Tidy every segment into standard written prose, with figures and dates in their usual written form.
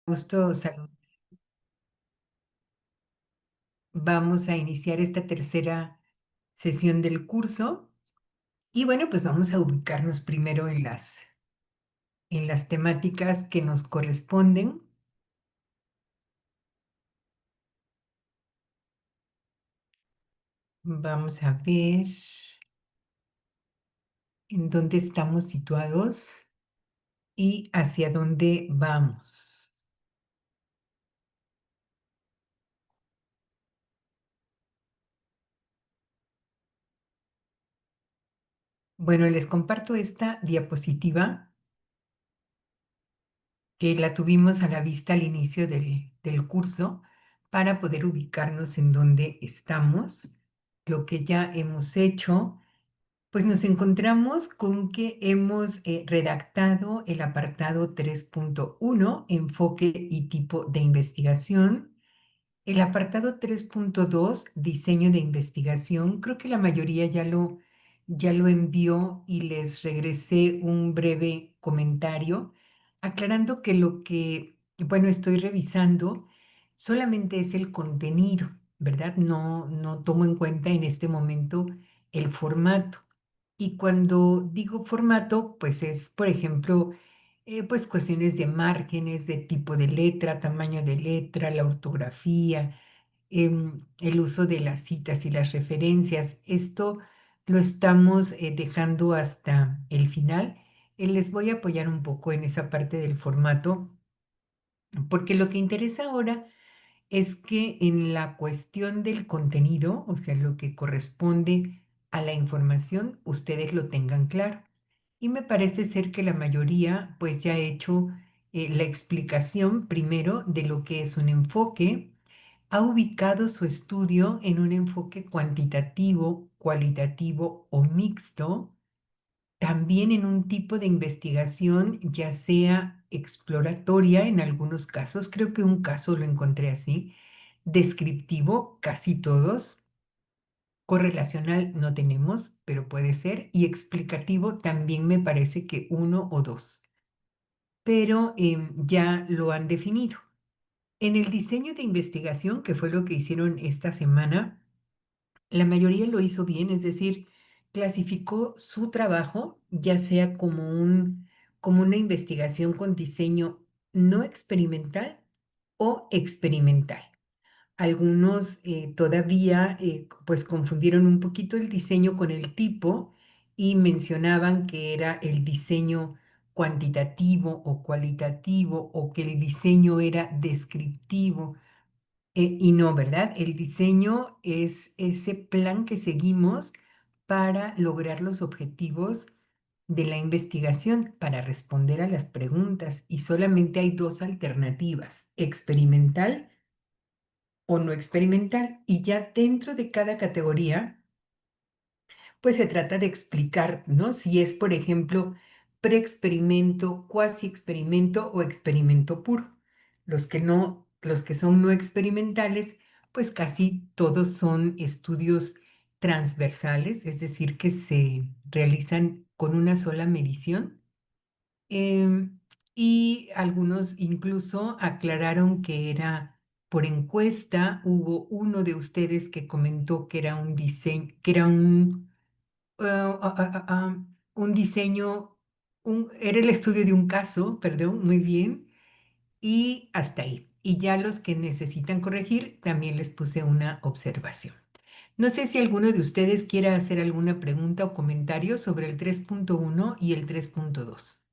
Gusto salud. Vamos a iniciar esta tercera sesión del curso y bueno, pues vamos a ubicarnos primero en las temáticas que nos corresponden. Vamos a ver en dónde estamos situados y hacia dónde vamos. Bueno, les comparto esta diapositiva que la tuvimos a la vista al inicio del curso para poder ubicarnos en dónde estamos, lo que ya hemos hecho. Pues nos encontramos con que hemos redactado el apartado 3.1, enfoque y tipo de investigación. El apartado 3.2, diseño de investigación. Creo que la mayoría ya lo envió y les regresé un breve comentario aclarando que lo que, bueno, estoy revisando solamente es el contenido, ¿verdad? No tomo en cuenta en este momento el formato. Y cuando digo formato, pues es, por ejemplo, pues cuestiones de márgenes, de tipo de letra, tamaño de letra, la ortografía, el uso de las citas y las referencias. Esto lo estamos dejando hasta el final. Les voy a apoyar un poco en esa parte del formato, porque lo que interesa ahora es que en la cuestión del contenido, o sea, lo que corresponde a la información, ustedes lo tengan claro. Y me parece ser que la mayoría pues ya ha hecho la explicación primero de lo que es un enfoque, ha ubicado su estudio en un enfoque cuantitativo, cualitativo o mixto, también en un tipo de investigación, ya sea exploratoria en algunos casos, creo que un caso lo encontré así, descriptivo, casi todos, correlacional no tenemos, pero puede ser, y explicativo también me parece que uno o dos, pero ya lo han definido. En el diseño de investigación, que fue lo que hicieron esta semana, la mayoría lo hizo bien, es decir, clasificó su trabajo ya sea como una investigación con diseño no experimental o experimental. Algunos todavía pues confundieron un poquito el diseño con el tipo y mencionaban que era el diseño cuantitativo o cualitativo o que el diseño era descriptivo. Y no, ¿verdad? El diseño es ese plan que seguimos para lograr los objetivos de la investigación, para responder a las preguntas. Y solamente hay dos alternativas, experimental o no experimental. Y ya dentro de cada categoría pues se trata de explicar, ¿no? Si es, por ejemplo, preexperimento, cuasi experimento o experimento puro. Los que son no experimentales, pues casi todos son estudios transversales, es decir, que se realizan con una sola medición. Em, y algunos incluso aclararon que era por encuesta. Hubo uno de ustedes que comentó que era un diseño, que era un diseño, era el estudio de un caso, perdón, muy bien, y hasta ahí. Y ya los que necesitan corregir, también les puse una observación. No sé si alguno de ustedes quiera hacer alguna pregunta o comentario sobre el 3.1 y el 3.2.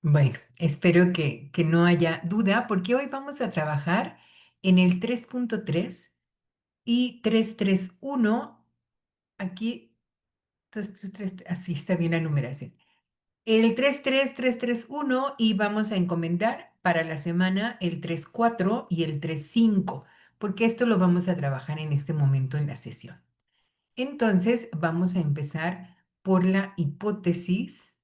Bueno, espero que no haya duda porque hoy vamos a trabajar en el 3.3 y 3.3.1. Aquí, así está bien la numeración. El 3.3.3.3.1 y vamos a encomendar para la semana el 3.4 y el 3.5 porque esto lo vamos a trabajar en este momento en la sesión. Entonces, vamos a empezar por la hipótesis,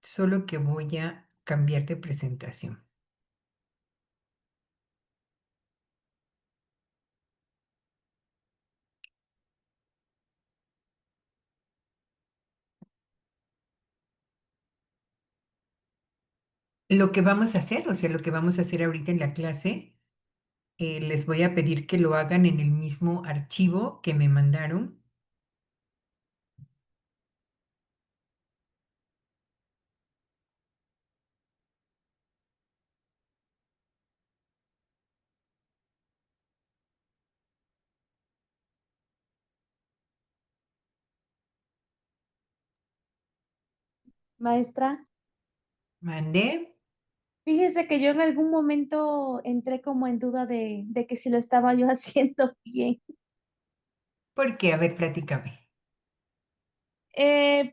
solo que voy a cambiar de presentación. Lo que vamos a hacer, o sea, lo que vamos a hacer ahorita en la clase, les voy a pedir que lo hagan en el mismo archivo que me mandaron. Maestra, Mandé, fíjese que yo en algún momento entré como en duda de que si lo estaba yo haciendo bien. porque, a ver, platícame.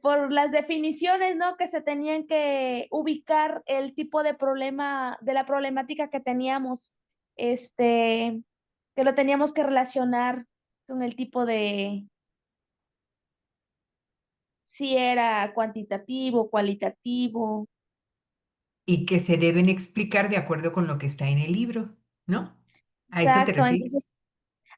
Por las definiciones, ¿no? Que se tenían que ubicar el tipo de problema, de la problemática que teníamos, este, que lo teníamos que relacionar con el tipo de, si era cuantitativo, cualitativo. Y que se deben explicar de acuerdo con lo que está en el libro, ¿no? ¿A eso te Exacto, entonces refieres?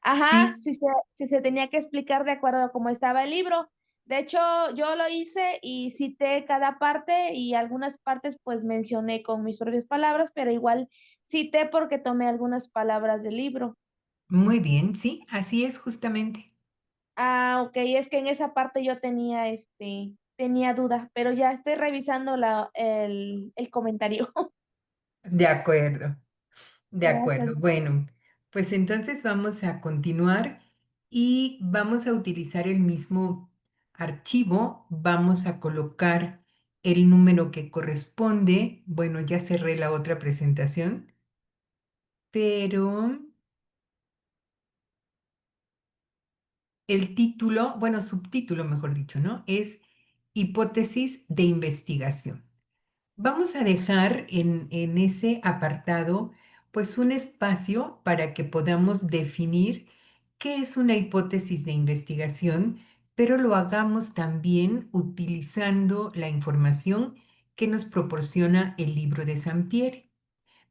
ajá, Sí, si se tenía que explicar de acuerdo a cómo estaba el libro. De hecho, yo lo hice y cité cada parte y algunas partes pues mencioné con mis propias palabras, pero igual cité porque tomé algunas palabras del libro. muy bien, sí, así es justamente. Ah, ok, es que en esa parte yo tenía, tenía duda, pero ya estoy revisando el comentario. De acuerdo. De Gracias. acuerdo. Bueno, pues entonces vamos a continuar y vamos a utilizar el mismo archivo. Vamos a colocar el número que corresponde. Bueno, ya cerré la otra presentación, pero el título, bueno, subtítulo, mejor dicho, ¿no? Es hipótesis de investigación. Vamos a dejar en ese apartado pues un espacio para que podamos definir qué es una hipótesis de investigación, pero lo hagamos también utilizando la información que nos proporciona el libro de Sampieri.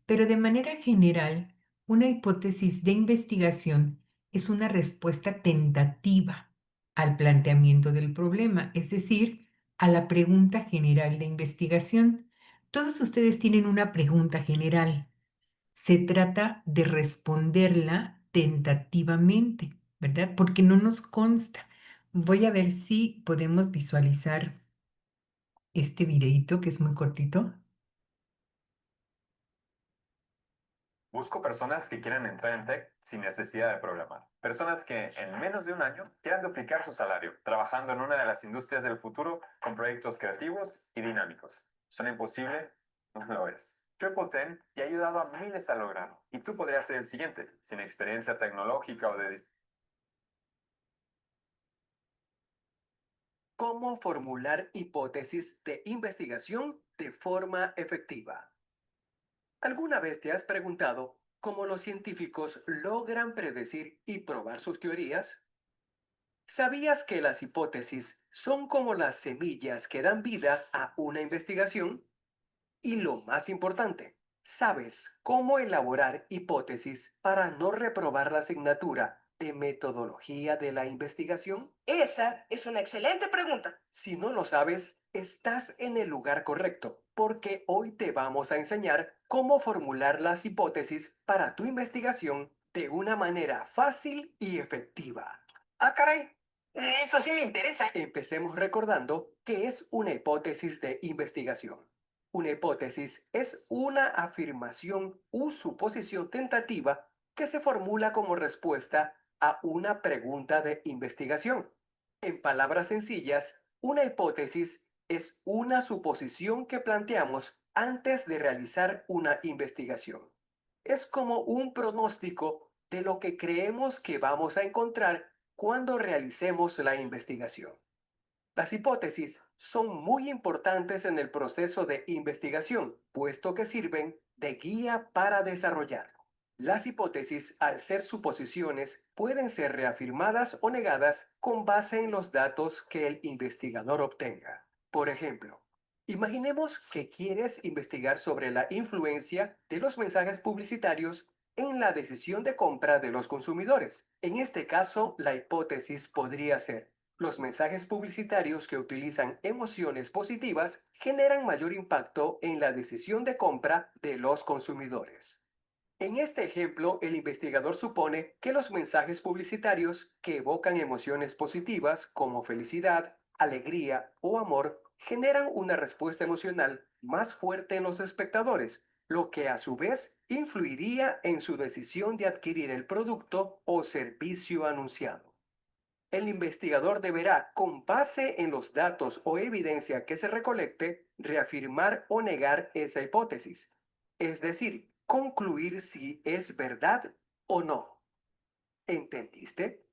Pero de manera general, una hipótesis de investigación es una respuesta tentativa al planteamiento del problema, es decir, a la pregunta general de investigación. Todos ustedes tienen una pregunta general. Se trata de responderla tentativamente, ¿verdad? Porque no nos consta. Voy a ver si podemos visualizar este videito que es muy cortito. Busco personas que quieran entrar en tech sin necesidad de programar. Personas que en menos de un año quieran duplicar su salario, trabajando en una de las industrias del futuro con proyectos creativos y dinámicos. ¿Suena imposible? No lo es. Triple Ten te ha ayudado a miles a lograrlo. Y tú podrías ser el siguiente, sin experiencia tecnológica o de... ¿Cómo formular hipótesis de investigación de forma efectiva? ¿Alguna vez te has preguntado cómo los científicos logran predecir y probar sus teorías? ¿Sabías que las hipótesis son como las semillas que dan vida a una investigación? Y lo más importante, ¿sabes cómo elaborar hipótesis para no reprobar la asignatura de metodología de la investigación? Esa es una excelente pregunta. Si no lo sabes, estás en el lugar correcto, porque hoy te vamos a enseñar cómo formular las hipótesis para tu investigación de una manera fácil y efectiva. Ah, caray. Eso sí me interesa. Empecemos recordando qué es una hipótesis de investigación. Una hipótesis es una afirmación u suposición tentativa que se formula como respuesta a una pregunta de investigación. En palabras sencillas, una hipótesis es una suposición que planteamos antes de realizar una investigación. Es como un pronóstico de lo que creemos que vamos a encontrar cuando realicemos la investigación. Las hipótesis son muy importantes en el proceso de investigación, puesto que sirven de guía para desarrollarlo. Las hipótesis, al ser suposiciones, pueden ser reafirmadas o negadas con base en los datos que el investigador obtenga. Por ejemplo, imaginemos que quieres investigar sobre la influencia de los mensajes publicitarios en la decisión de compra de los consumidores. En este caso, la hipótesis podría ser: los mensajes publicitarios que utilizan emociones positivas generan mayor impacto en la decisión de compra de los consumidores. En este ejemplo, el investigador supone que los mensajes publicitarios que evocan emociones positivas como felicidad, alegría o amor generan una respuesta emocional más fuerte en los espectadores, lo que a su vez influiría en su decisión de adquirir el producto o servicio anunciado. El investigador deberá, con base en los datos o evidencia que se recolecte, reafirmar o negar esa hipótesis, es decir, concluir si es verdad o no. ¿Entendiste?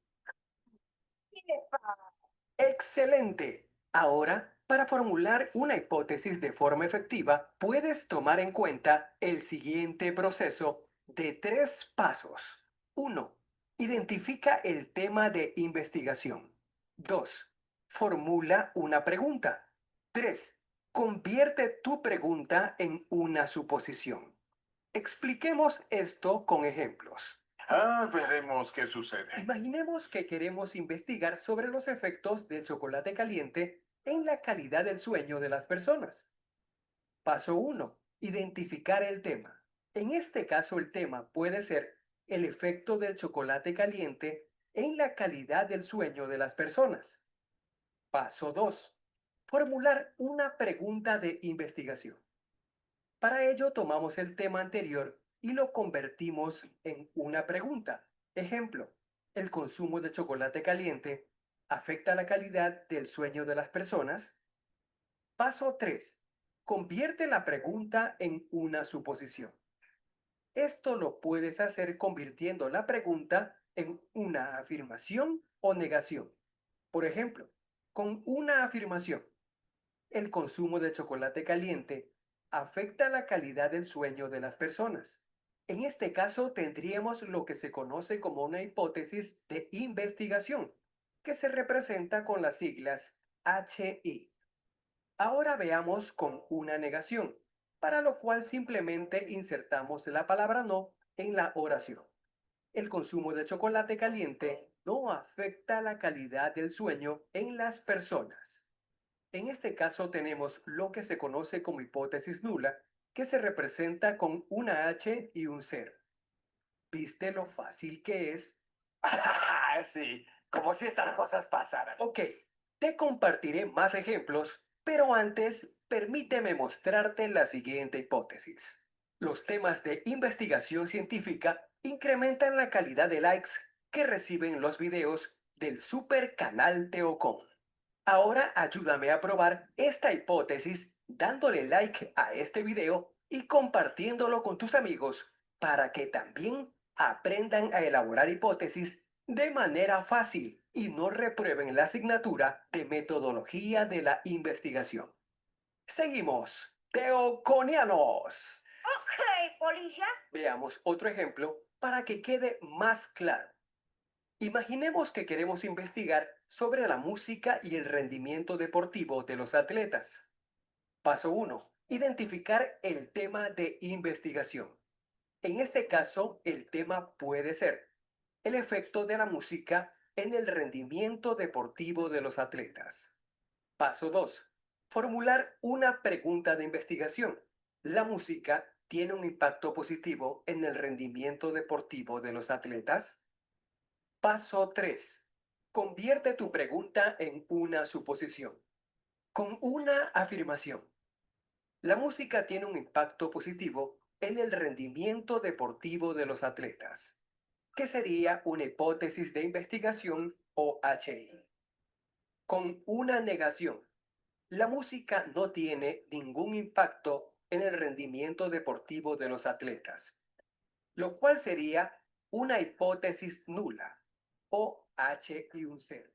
¡Excelente! Ahora, para formular una hipótesis de forma efectiva, puedes tomar en cuenta el siguiente proceso de 3 pasos. 1. Identifica el tema de investigación. 2. Formula una pregunta. 3. Convierte tu pregunta en una suposición. Expliquemos esto con ejemplos. Veremos qué sucede. Imaginemos que queremos investigar sobre los efectos del chocolate caliente en la calidad del sueño de las personas. Paso 1. Identificar el tema. En este caso, el tema puede ser el efecto del chocolate caliente en la calidad del sueño de las personas. Paso 2. Formular una pregunta de investigación. Para ello, tomamos el tema anterior y lo convertimos en una pregunta. Ejemplo: ¿el consumo de chocolate caliente afecta la calidad del sueño de las personas? Paso 3. Convierte la pregunta en una suposición. Esto lo puedes hacer convirtiendo la pregunta en una afirmación o negación. Por ejemplo, con una afirmación: el consumo de chocolate caliente afecta la calidad del sueño de las personas. En este caso tendríamos lo que se conoce como una hipótesis de investigación, que se representa con las siglas HI. Ahora veamos con una negación, para lo cual simplemente insertamos la palabra no en la oración. El consumo de chocolate caliente no afecta la calidad del sueño en las personas. En este caso tenemos lo que se conoce como hipótesis nula, que se representa con una H y un 0. ¿Viste lo fácil que es? Sí, como si estas cosas pasaran. Ok, te compartiré más ejemplos, pero antes permíteme mostrarte la siguiente hipótesis. Los temas de investigación científica incrementan la calidad de likes que reciben los videos del super canal Teocom. Ahora ayúdame a probar esta hipótesis dándole like a este video y compartiéndolo con tus amigos para que también aprendan a elaborar hipótesis de manera fácil y no reprueben la asignatura de metodología de la investigación. Seguimos. Teoconianos. Ok, policía. Veamos otro ejemplo para que quede más claro. Imaginemos que queremos investigar sobre la música y el rendimiento deportivo de los atletas. Paso 1. Identificar el tema de investigación. En este caso, el tema puede ser el efecto de la música en el rendimiento deportivo de los atletas. Paso 2. Formular una pregunta de investigación. ¿La música tiene un impacto positivo en el rendimiento deportivo de los atletas? Paso 3. Convierte tu pregunta en una suposición. Con una afirmación. La música tiene un impacto positivo en el rendimiento deportivo de los atletas, que sería una hipótesis de investigación o HI. Con una negación. La música no tiene ningún impacto en el rendimiento deportivo de los atletas, lo cual sería una hipótesis nula o H y un 0.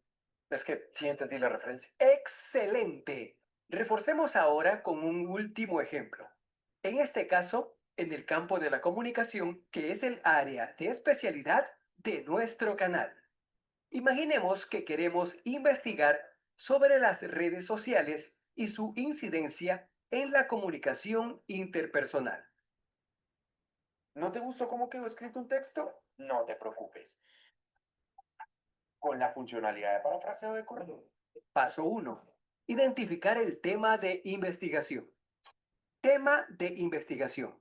Es que sí entendí la referencia. ¡Excelente! Reforcemos ahora con un último ejemplo. En este caso, en el campo de la comunicación, que es el área de especialidad de nuestro canal. Imaginemos que queremos investigar sobre las redes sociales y su incidencia en la comunicación interpersonal. ¿No te gustó cómo quedó escrito un texto? No te preocupes. Con la funcionalidad de parafraseo de correo. Paso 1. Identificar el tema de investigación. Tema de investigación.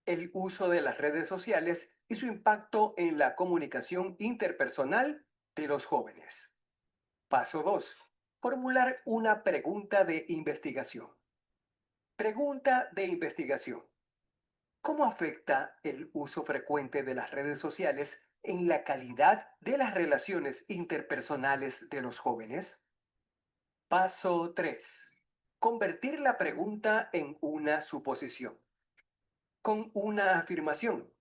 El uso de las redes sociales y su impacto en la comunicación interpersonal de los jóvenes. Paso 2. Formular una pregunta de investigación. Pregunta de investigación. ¿Cómo afecta el uso frecuente de las redes sociales en la calidad de las relaciones interpersonales de los jóvenes? Paso 3. Convertir la pregunta en una suposición. Con una afirmación.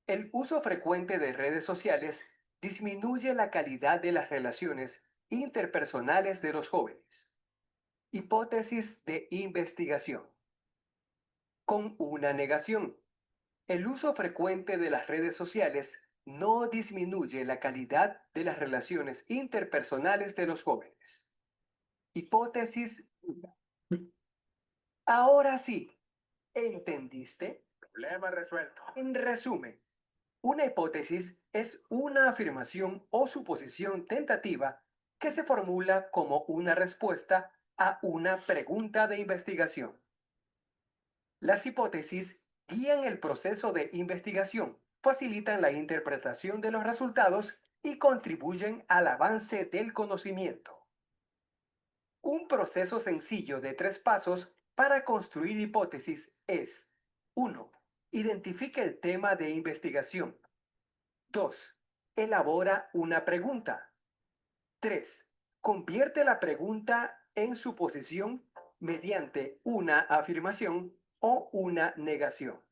El uso frecuente de redes sociales disminuye la calidad de las relaciones interpersonales de los jóvenes. Hipótesis de investigación. Con una negación. El uso frecuente de las redes sociales no disminuye la calidad de las relaciones interpersonales de los jóvenes. Hipótesis. Ahora sí, ¿entendiste? Problema resuelto. En resumen, una hipótesis es una afirmación o suposición tentativa que se formula como una respuesta a una pregunta de investigación. Las hipótesis guían el proceso de investigación, facilitan la interpretación de los resultados y contribuyen al avance del conocimiento. Un proceso sencillo de 3 pasos para construir hipótesis es: 1. Identifica el tema de investigación. 2. Elabora una pregunta. 3. Convierte la pregunta en suposición mediante una afirmación o una negación.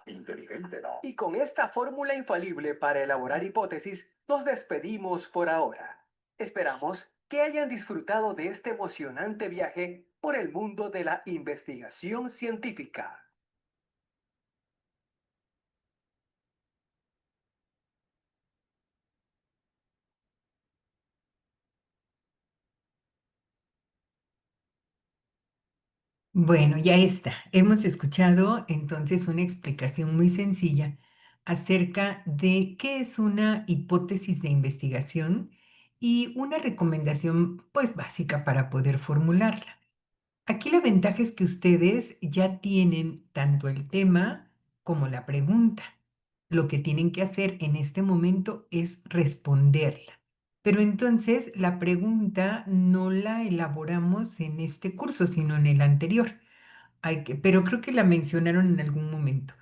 Inteligente, ¿no? Y con esta fórmula infalible para elaborar hipótesis, nos despedimos por ahora. Esperamos que hayan disfrutado de este emocionante viaje por el mundo de la investigación científica. Bueno, ya está. Hemos escuchado entonces una explicación muy sencilla acerca de qué es una hipótesis de investigación y una recomendación pues básica para poder formularla. Aquí la ventaja es que ustedes ya tienen tanto el tema como la pregunta. Lo que tienen que hacer en este momento es responderla. Pero entonces la pregunta no la elaboramos en este curso, sino en el anterior. Pero creo que la mencionaron en algún momento.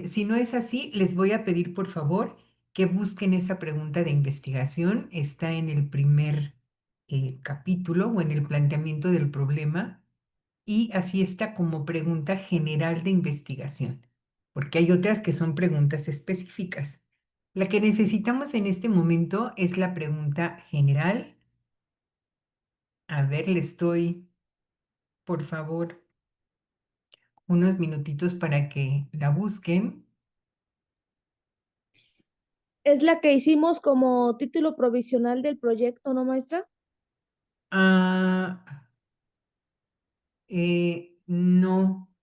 Si no es así, les voy a pedir por favor que busquen esa pregunta de investigación. Está en el primer capítulo o en el planteamiento del problema y así está como pregunta general de investigación, porque hay otras que son preguntas específicas. La que necesitamos en este momento es la pregunta general. A ver, les doy, por favor, unos minutitos para que la busquen. Es la que hicimos como título provisional del proyecto, ¿no, maestra? Ah, no.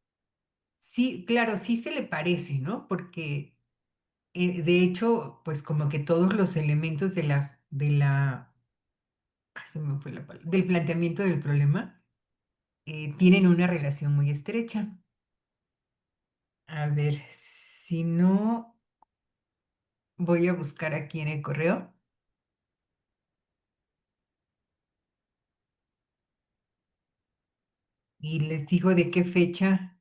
Sí, claro, sí se le parece, ¿no? Porque de hecho, pues como que todos los elementos se me fue la palabra, del planteamiento del problema tienen una relación muy estrecha. A ver, si no, voy a buscar aquí en el correo y les digo de qué fecha.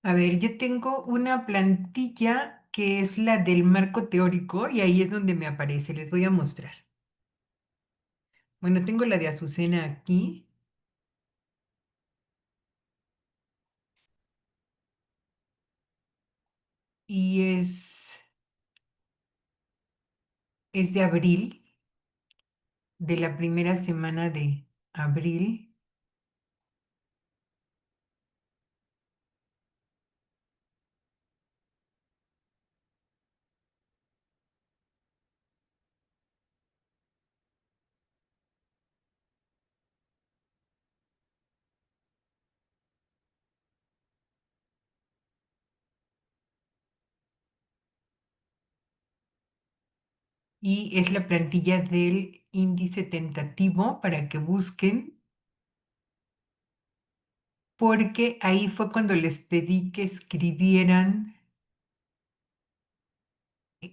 A ver, yo tengo una plantilla que es la del marco teórico y ahí es donde me aparece. Les voy a mostrar. Bueno, tengo la de Azucena aquí y es de abril, de la primera semana de abril. Y es la plantilla del índice tentativo para que busquen, porque ahí fue cuando les pedí que escribieran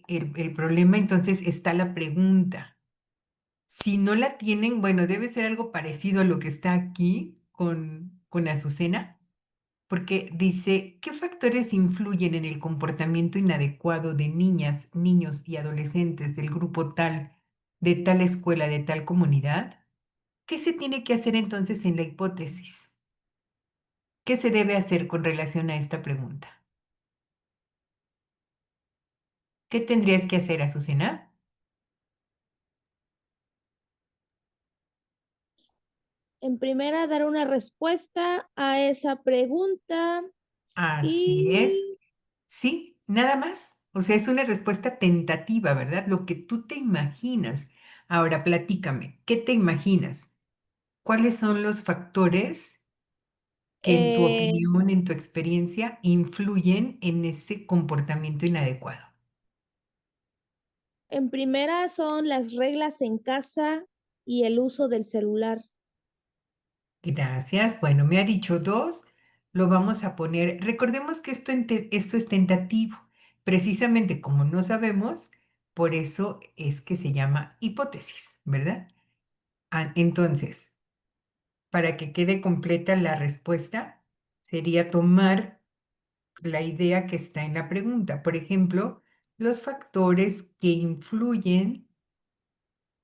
el problema, entonces está la pregunta. Si no la tienen, bueno, debe ser algo parecido a lo que está aquí con Azucena, porque dice, ¿qué factores influyen en el comportamiento inadecuado de niñas, niños y adolescentes del grupo tal, de tal escuela, de tal comunidad? ¿Qué se tiene que hacer entonces en la hipótesis? ¿Qué se debe hacer con relación a esta pregunta? ¿Qué tendrías que hacer, Azucena? En primera, dar una respuesta a esa pregunta Así es. y Sí, nada más. O sea, es una respuesta tentativa, ¿verdad? Lo que tú te imaginas. Ahora, platícame, ¿qué te imaginas? ¿Cuáles son los factores que en tu eh, opinión, en tu experiencia, influyen en ese comportamiento inadecuado? en primera son las reglas en casa y el uso del celular. Gracias. Bueno, me ha dicho dos. Lo vamos a poner. Recordemos que esto es tentativo. Precisamente como no sabemos, por eso es que se llama hipótesis, ¿verdad? Entonces, para que quede completa la respuesta, sería tomar la idea que está en la pregunta. Por ejemplo, los factores que influyen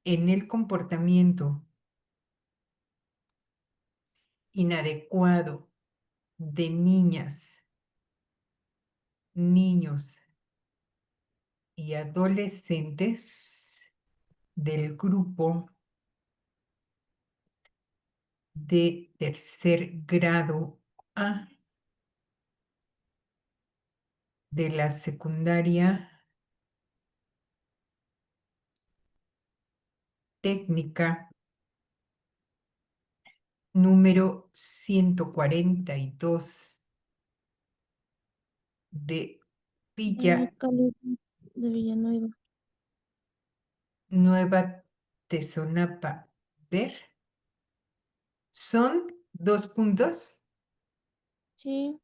en el comportamiento inadecuado de niñas, niños y adolescentes del grupo de tercer grado A de la secundaria técnica número 142 de Villa De Villanueva. Nueva Tezonapa. Ver, son dos puntos. Sí.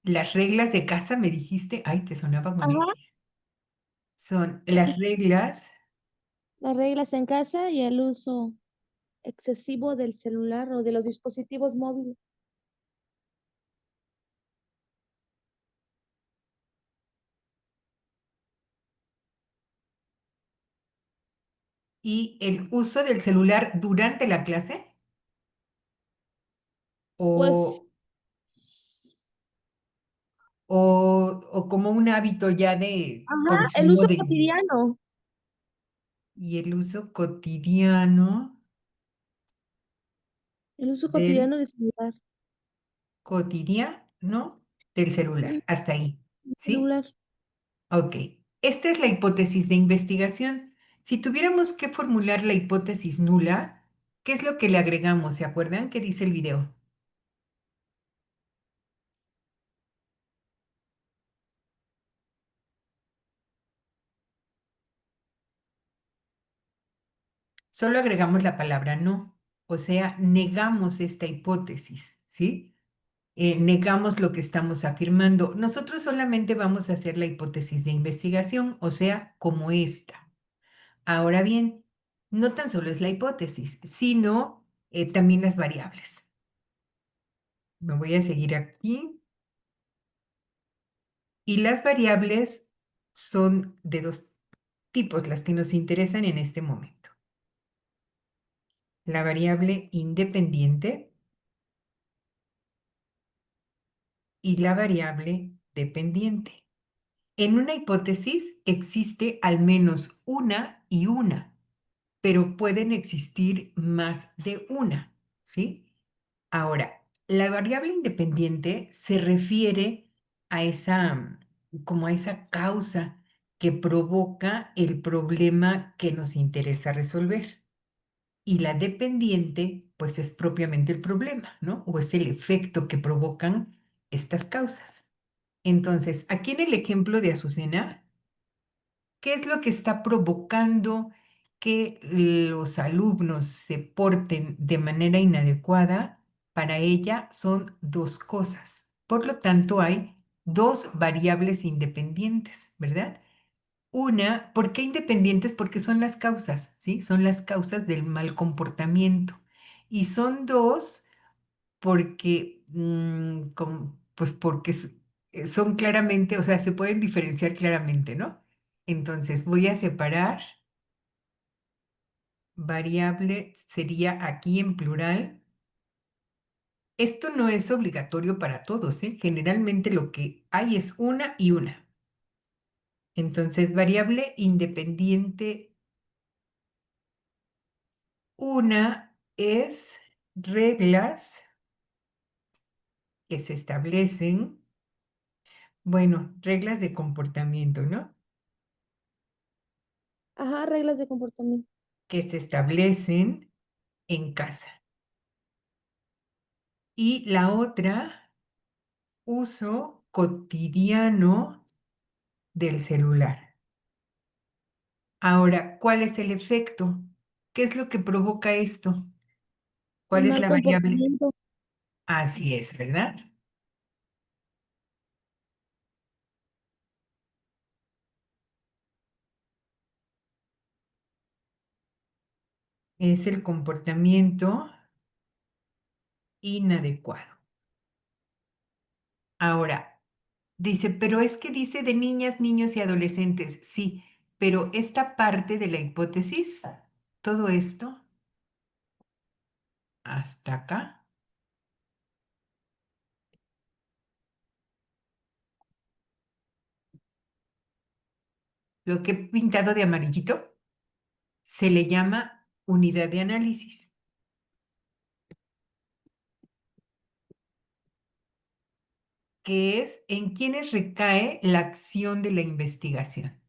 Las reglas de casa, me dijiste, ay, te sonaba Ajá. bonito. Son las reglas Las reglas en casa y el uso excesivo del celular o de los dispositivos móviles. y el uso del celular durante la clase Pues, o, o como un hábito ya de ajá, el consumo uso de, cotidiano. y el uso cotidiano El uso del cotidiano del celular. cotidiano del Sí, celular. Hasta ahí, el ¿sí? celular. Ok, esta es la hipótesis de investigación. Si tuviéramos que formular la hipótesis nula, ¿qué es lo que le agregamos? ¿Se acuerdan qué dice el video? Solo agregamos la palabra no, o sea, negamos esta hipótesis, ¿sí? Negamos lo que estamos afirmando. Nosotros solamente vamos a hacer la hipótesis de investigación, o sea, como esta. Ahora bien, no tan solo es la hipótesis, sino también las variables. Me voy a seguir aquí. Y las variables son de dos tipos, las que nos interesan en este momento. La variable independiente y la variable dependiente. En una hipótesis existe al menos una y una, pero pueden existir más de una, ¿sí? Ahora, la variable independiente se refiere a como a esa causa que provoca el problema que nos interesa resolver. Y la dependiente, pues es propiamente el problema, ¿no? O es el efecto que provocan estas causas. Entonces, aquí en el ejemplo de Azucena, ¿qué es lo que está provocando que los alumnos se porten de manera inadecuada? Para ella son dos cosas. Por lo tanto, hay dos variables independientes, ¿verdad? Una, ¿por qué independientes? Porque son las causas, ¿sí? Son las causas del mal comportamiento. Y son dos porque, pues porque son claramente, o sea, se pueden diferenciar claramente, ¿no? Entonces voy a separar, variable sería aquí en plural. Esto no es obligatorio para todos, ¿eh? Generalmente lo que hay es una y una. Entonces, variable independiente, una es reglas que se establecen, bueno, reglas de comportamiento, ¿no? Ajá, reglas de comportamiento. Que se establecen en casa. Y la otra, uso cotidiano del celular. Ahora, ¿cuál es el efecto? ¿Qué es lo que provoca esto? El ¿Cuál es mal la variable? comportamiento. Así es, ¿verdad? Es el comportamiento inadecuado. Ahora, dice, pero es que dice de niñas, niños y adolescentes. Sí, pero esta parte de la hipótesis, todo esto, hasta acá, lo que he pintado de amarillito, se le llama unidad de análisis, que es en quienes recae la acción de la investigación.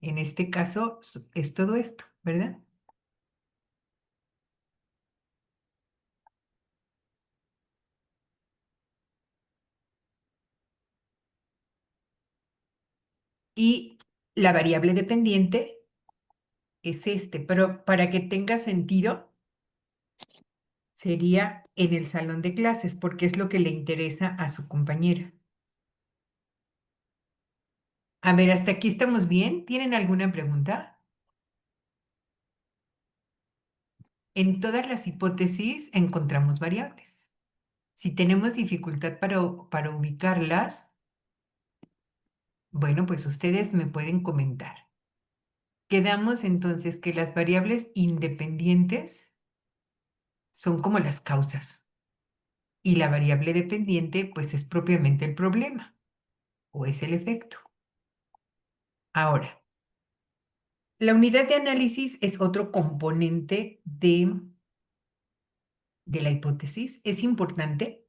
En este caso es todo esto, ¿verdad? Y la variable dependiente es este, pero para que tenga sentido, sería en el salón de clases, porque es lo que le interesa a su compañera. A ver, ¿hasta aquí estamos bien? ¿Tienen alguna pregunta? En todas las hipótesis encontramos variables. Si tenemos dificultad para ubicarlas, bueno, pues ustedes me pueden comentar. Quedamos entonces que las variables independientes son como las causas y la variable dependiente pues es propiamente el problema o es el efecto. Ahora, la unidad de análisis es otro componente de la hipótesis. Es importante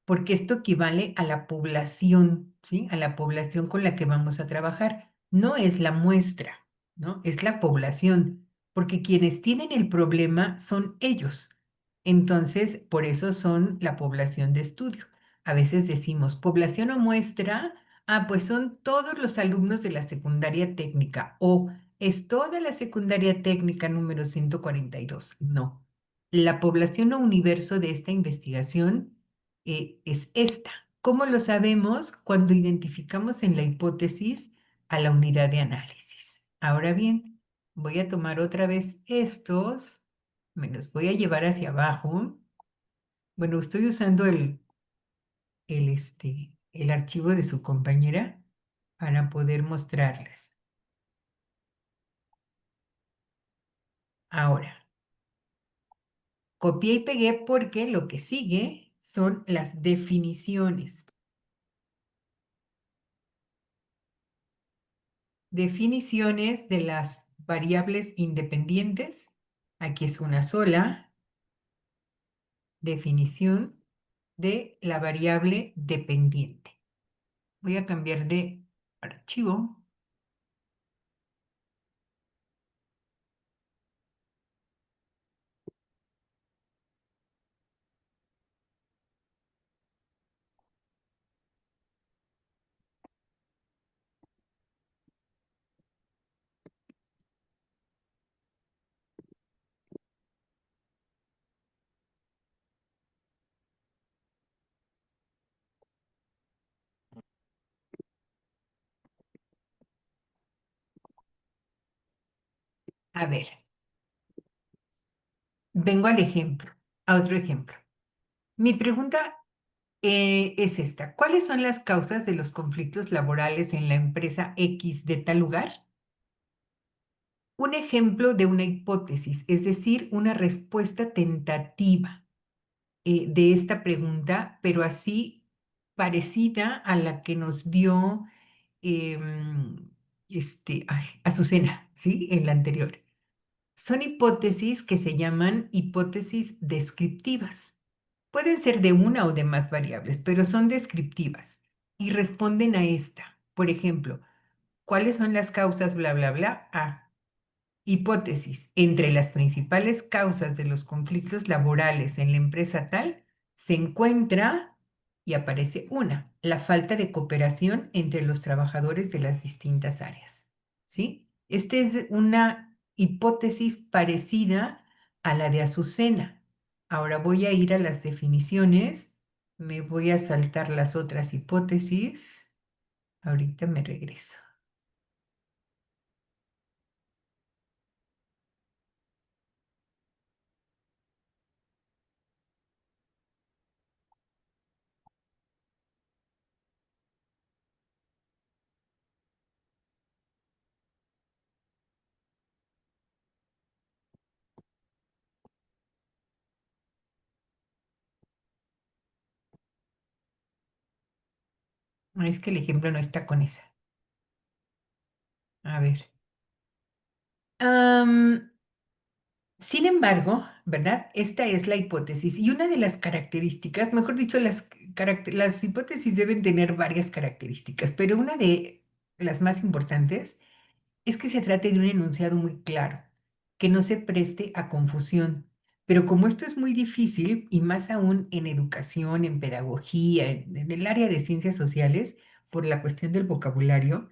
porque esto equivale a la población, ¿sí? A la población con la que vamos a trabajar. No es la muestra, ¿no? Es la población, porque quienes tienen el problema son ellos. Entonces, por eso son la población de estudio. A veces decimos población o muestra, pues son todos los alumnos de la secundaria técnica o es toda la secundaria técnica número 142. No. La población o universo de esta investigación es esta. ¿Cómo lo sabemos? Cuando identificamos en la hipótesis a la unidad de análisis. Ahora bien, voy a tomar otra vez me los voy a llevar hacia abajo. Bueno, estoy usando el archivo de su compañera para poder mostrarles. Ahora, copié y pegué porque lo que sigue son las definiciones. Definiciones de las variables independientes. Aquí es una sola definición de la variable dependiente. Voy a cambiar de archivo. A ver, vengo al ejemplo, a otro ejemplo. Mi pregunta es esta. ¿Cuáles son las causas de los conflictos laborales en la empresa X de tal lugar? Un ejemplo de una hipótesis, es decir, una respuesta tentativa de esta pregunta, pero así parecida a la que nos dio Azucena, ¿sí? En la anterior. Son hipótesis que se llaman hipótesis descriptivas. Pueden ser de una o de más variables, pero son descriptivas y responden a esta. Por ejemplo, ¿cuáles son las causas, bla, bla, bla? A. Hipótesis. Entre las principales causas de los conflictos laborales en la empresa tal se encuentra, y aparece una, la falta de cooperación entre los trabajadores de las distintas áreas. ¿Sí? Esta es una hipótesis parecida a la de Azucena. Ahora voy a ir a las definiciones, me voy a saltar las otras hipótesis. Ahorita me regreso. Ah, es que el ejemplo no está con esa. A ver. Am, Sin embargo, ¿verdad? Esta es la hipótesis y una de las características, mejor dicho, las hipótesis deben tener varias características, pero una de las más importantes es que se trate de un enunciado muy claro, que no se preste a confusión. Pero como esto es muy difícil, y más aún en educación, en pedagogía, en el área de ciencias sociales, por la cuestión del vocabulario,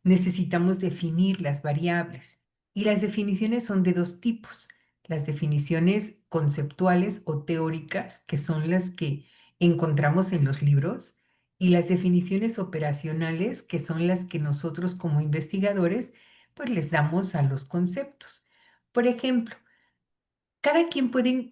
necesitamos definir las variables. Y las definiciones son de dos tipos. Las definiciones conceptuales o teóricas, que son las que encontramos en los libros, y las definiciones operacionales, que son las que nosotros como investigadores pues les damos a los conceptos. Por ejemplo, cada quien puede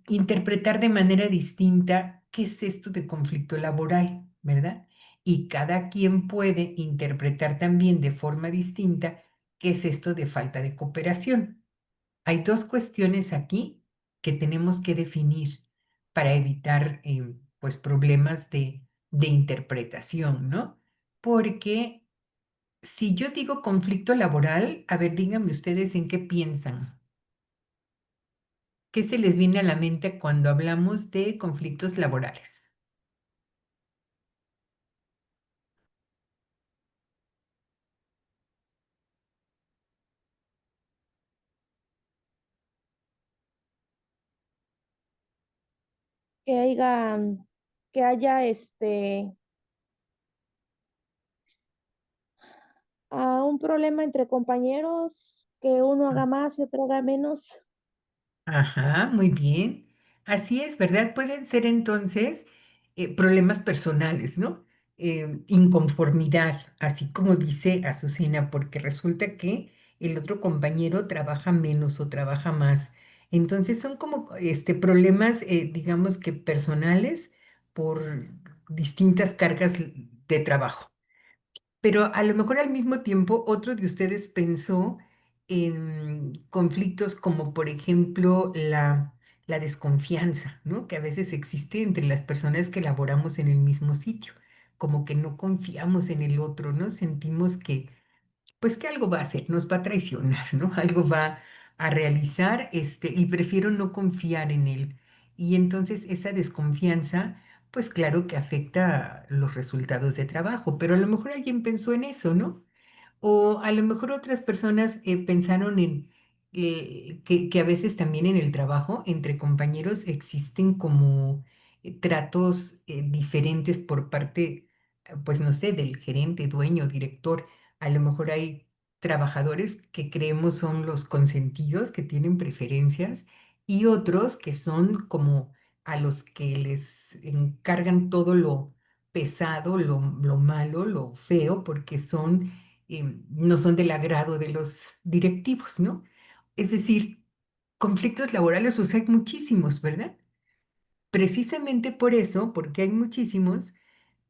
interpretar de manera distinta qué es esto de conflicto laboral, ¿verdad? Y cada quien puede interpretar también de forma distinta qué es esto de falta de cooperación. Hay dos cuestiones aquí que tenemos que definir para evitar pues problemas de interpretación, ¿no? Porque si yo digo conflicto laboral, a ver, díganme ustedes en qué piensan. ¿Qué se les viene a la mente cuando hablamos de conflictos laborales? Que haya, que haya un problema entre compañeros, que uno haga más y otro haga menos. Ajá, muy bien. Así es, ¿verdad? Pueden ser entonces problemas personales, ¿no? Inconformidad, así como dice Azucena, porque resulta que el otro compañero trabaja menos o trabaja más. Entonces son como problemas, digamos que personales por distintas cargas de trabajo. Pero a lo mejor al mismo tiempo otro de ustedes pensó en conflictos como por ejemplo la desconfianza, ¿no? Que a veces existe entre las personas que laboramos en el mismo sitio, como que no confiamos en el otro, ¿no? Sentimos que pues que algo va a hacer, nos va a traicionar, ¿no? Algo va a realizar, y prefiero no confiar en él. Y entonces esa desconfianza, pues claro que afecta los resultados de trabajo, pero a lo mejor alguien pensó en eso, ¿no? O a lo mejor otras personas pensaron en que a veces también en el trabajo, entre compañeros, existen como tratos diferentes por parte, pues no sé, del gerente, dueño, director. A lo mejor hay trabajadores que creemos son los consentidos, que tienen preferencias, y otros que son como a los que les encargan todo lo pesado, lo malo, lo feo, porque son no son del agrado de los directivos, ¿no? Es decir, conflictos laborales, pues hay muchísimos, ¿verdad? Precisamente por eso, porque hay muchísimos,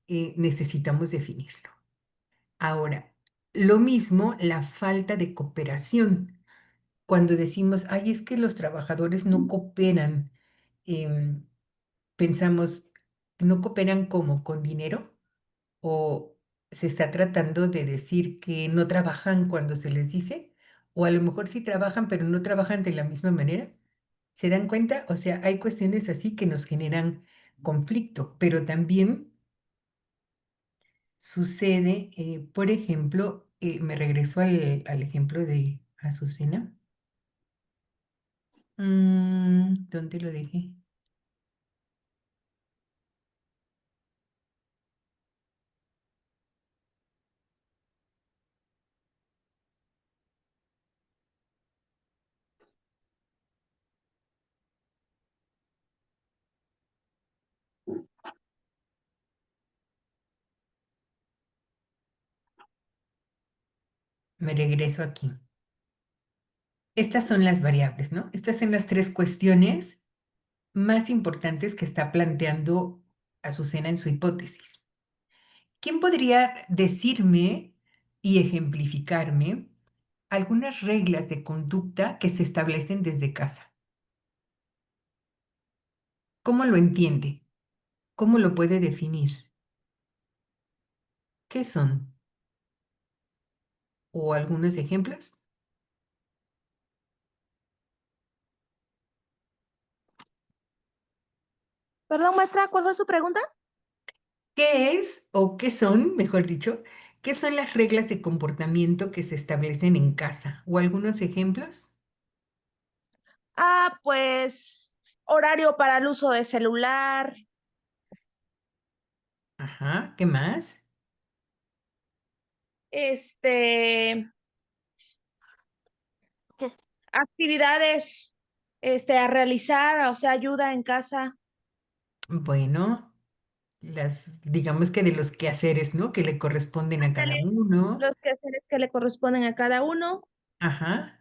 necesitamos definirlo. Ahora, lo mismo la falta de cooperación. Cuando decimos, ay, es que los trabajadores no cooperan, em, pensamos, ¿no cooperan como con dinero? ¿O se está tratando de decir que no trabajan cuando se les dice? ¿O a lo mejor sí trabajan, pero no trabajan de la misma manera? ¿Se dan cuenta? O sea, hay cuestiones así que nos generan conflicto, pero también sucede, por ejemplo, me regreso al ejemplo de Azucena. ¿Dónde lo dejé? Me regreso aquí. Estas son las variables, ¿no? Estas son las tres cuestiones más importantes que está planteando Azucena en su hipótesis. ¿Quién podría decirme y ejemplificarme algunas reglas de conducta que se establecen desde casa? ¿Cómo lo entiende? ¿Cómo lo puede definir? ¿Qué son? ¿O algunos ejemplos? Perdón, maestra, ¿cuál fue su pregunta? ¿Qué es o qué son, mejor dicho, qué son las reglas de comportamiento que se establecen en casa? ¿O algunos ejemplos? Ah, pues horario para el uso de celular, Ajá, ¿qué más? este, pues, actividades, a realizar, o sea, ayuda en casa, Bueno, digamos que de los quehaceres, ¿no? Que le corresponden a cada ándale, uno. los quehaceres que le corresponden a cada uno. Ajá.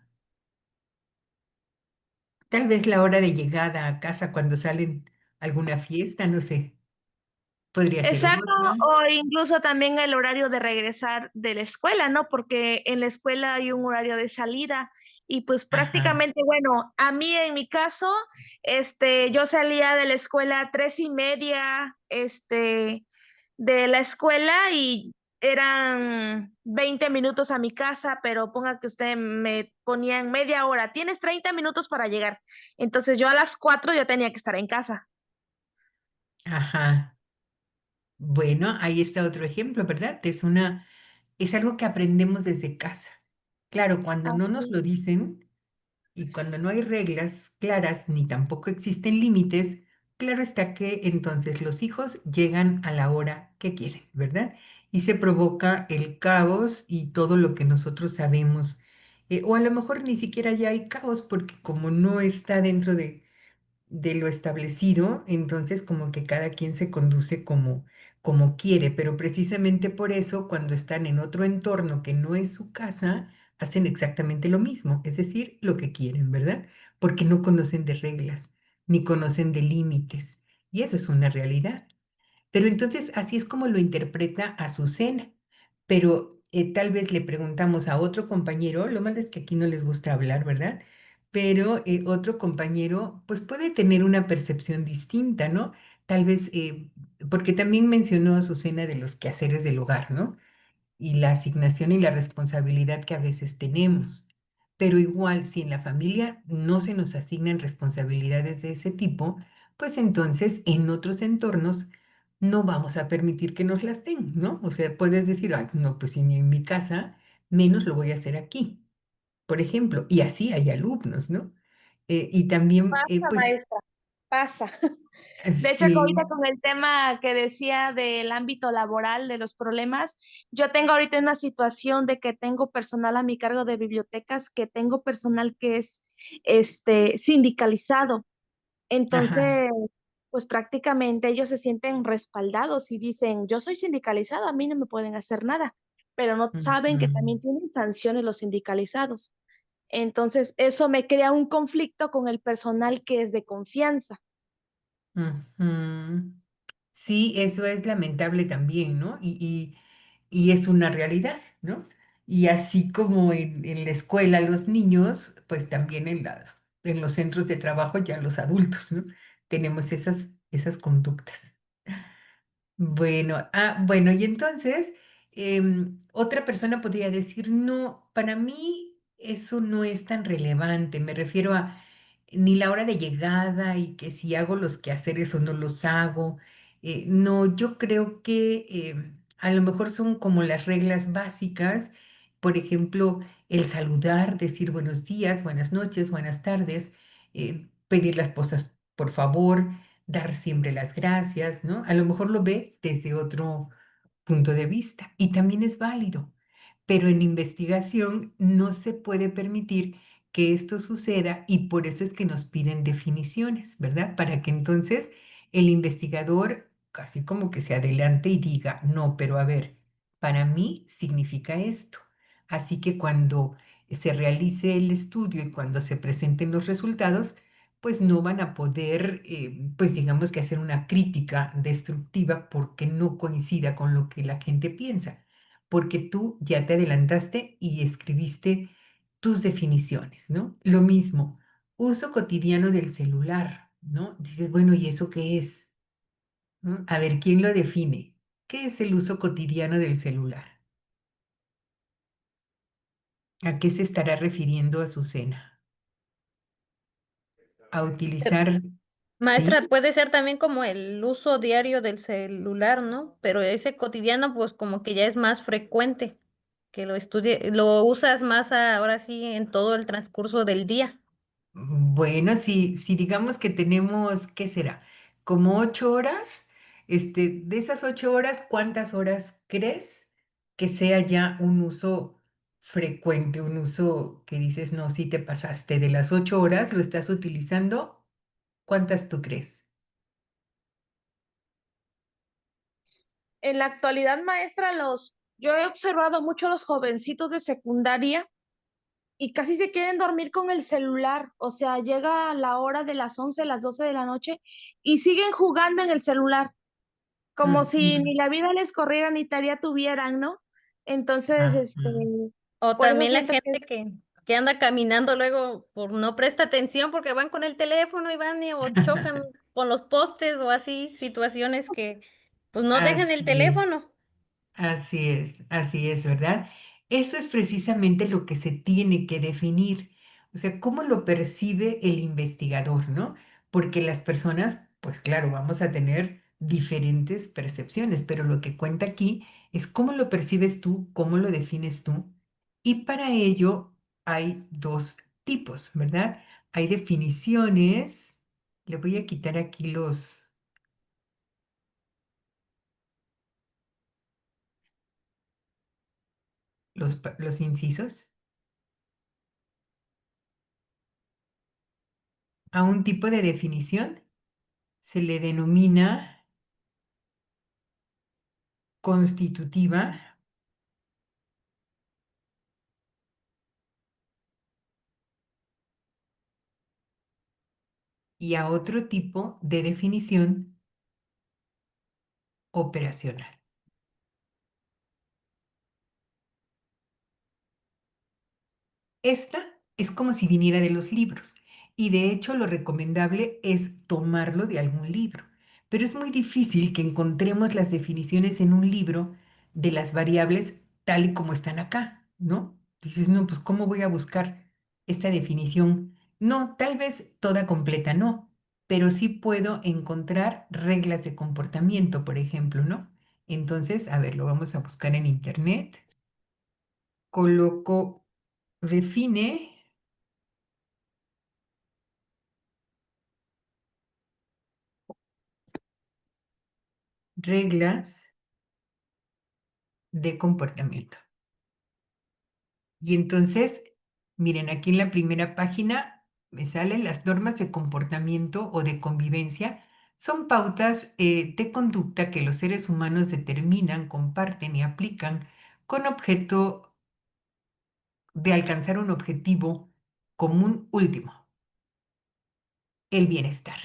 Tal vez la hora de llegada a casa cuando salen a alguna fiesta, no sé. Podría ser Exacto, otra. o incluso también el horario de regresar de la escuela, ¿no? Porque en la escuela hay un horario de salida y pues Ajá. prácticamente, bueno, a mí en mi caso, yo salía de la escuela a 3:30, de la escuela y eran 20 minutos a mi casa, pero ponga que usted me ponía en media hora, tienes 30 minutos para llegar. Entonces yo a las 4 ya tenía que estar en casa. Ajá. Bueno, ahí está otro ejemplo, ¿verdad? Es algo que aprendemos desde casa. Claro, cuando no nos lo dicen y cuando no hay reglas claras ni tampoco existen límites, claro está que entonces los hijos llegan a la hora que quieren, ¿verdad? Y se provoca el caos y todo lo que nosotros sabemos. O a lo mejor ni siquiera ya hay caos porque como no está dentro de lo establecido, entonces como que cada quien se conduce como quiere, pero precisamente por eso cuando están en otro entorno que no es su casa, hacen exactamente lo mismo, es decir, lo que quieren, ¿verdad? Porque no conocen de reglas, ni conocen de límites, y eso es una realidad. Pero entonces así es como lo interpreta Azucena. Pero tal vez le preguntamos a otro compañero, lo malo es que aquí no les gusta hablar, ¿verdad? Pero otro compañero pues puede tener una percepción distinta, ¿no? Tal vez, porque también mencionó Azucena de los quehaceres del hogar, ¿no? Y la asignación y la responsabilidad que a veces tenemos. Pero igual, si en la familia no se nos asignan responsabilidades de ese tipo, pues entonces en otros entornos no vamos a permitir que nos las den, ¿no? O sea, puedes decir, ay, no, pues si ni en mi casa, menos lo voy a hacer aquí, por ejemplo. Y así hay alumnos, ¿no? Y también, Pasa, pues, maestra, pasa. De hecho, sí, ahorita con el tema que decía del ámbito laboral, de los problemas, yo tengo ahorita una situación de que tengo personal a mi cargo de bibliotecas, que tengo personal que es sindicalizado. ajá. Entonces, pues prácticamente ellos se sienten respaldados y dicen, yo soy sindicalizado, a mí no me pueden hacer nada, pero no saben que Ujú, también tienen sanciones los sindicalizados. Entonces, eso me crea un conflicto con el personal que es de confianza. ujú. Sí, eso es lamentable también, ¿no? Y es una realidad, ¿no? Y así como en la escuela los niños, pues también en los centros de trabajo ya los adultos, ¿no? Tenemos esas conductas. Bueno, bueno, y entonces otra persona podría decir, no, para mí eso no es tan relevante, me refiero a ni la hora de llegada y que si hago los quehaceres o no los hago. No, yo creo que a lo mejor son como las reglas básicas, por ejemplo, el saludar, decir buenos días, buenas noches, buenas tardes, pedir las cosas por favor, dar siempre las gracias, ¿no? A lo mejor lo ve desde otro punto de vista y también es válido, pero en investigación no se puede permitir que esto suceda y por eso es que nos piden definiciones, ¿verdad? Para que entonces el investigador casi como que se adelante y diga, no, pero a ver, para mí significa esto. Así que cuando se realice el estudio y cuando se presenten los resultados, pues no van a poder, pues digamos que hacer una crítica destructiva porque no coincida con lo que la gente piensa, porque tú ya te adelantaste y escribiste tus definiciones, ¿no? Lo mismo, uso cotidiano del celular, ¿no? Dices, bueno, ¿y eso qué es? ¿No? A ver, ¿quién lo define? ¿Qué es el uso cotidiano del celular? ¿A qué se estará refiriendo Azucena? A Pero, utilizar, ¿sí? maestra, puede ser también como el uso diario del celular, ¿no? Pero ese cotidiano, pues como que ya es más frecuente, que lo estudie, lo usas más ahora sí en todo el transcurso del día. Bueno, si digamos que tenemos, ¿qué será? Como 8 horas, de esas 8 horas, ¿cuántas horas crees que sea ya un uso frecuente, un uso que dices, no, si te pasaste de las 8 horas, lo estás utilizando? ¿Cuántas tú crees? En la actualidad, maestra, yo he observado mucho a los jovencitos de secundaria y casi se quieren dormir con el celular. O sea, llega la hora de las 11, las 12 de la noche y siguen jugando en el celular, como si Ujú, ni la vida les corriera ni tarea tuvieran, ¿no? Entonces, ajá. O por eso también la siento que gente que anda caminando luego por no presta atención porque van con el teléfono y van o chocan con los postes o así, situaciones que pues no dejan el Así es. teléfono. Así es, ¿verdad? Eso es precisamente lo que se tiene que definir, o sea, cómo lo percibe el investigador, ¿no? Porque las personas, pues claro, vamos a tener diferentes percepciones, pero lo que cuenta aquí es cómo lo percibes tú, cómo lo defines tú, y para ello hay dos tipos, ¿verdad? Hay definiciones, le voy a quitar aquí los incisos. A un tipo de definición se le denomina constitutiva y a otro tipo de definición operacional. Esta es como si viniera de los libros y de hecho lo recomendable es tomarlo de algún libro, pero es muy difícil que encontremos las definiciones en un libro de las variables tal y como están acá, ¿no? Dices, no, pues ¿cómo voy a buscar esta definición? No, tal vez toda completa no, pero sí puedo encontrar reglas de comportamiento, por ejemplo, ¿no? Entonces, a ver, lo vamos a buscar en internet. Coloco define reglas de comportamiento. Y entonces, miren, aquí en la primera página me salen las normas de comportamiento o de convivencia. Son pautas de conducta que los seres humanos determinan, comparten y aplican con objeto de alcanzar un objetivo común último, el bienestar.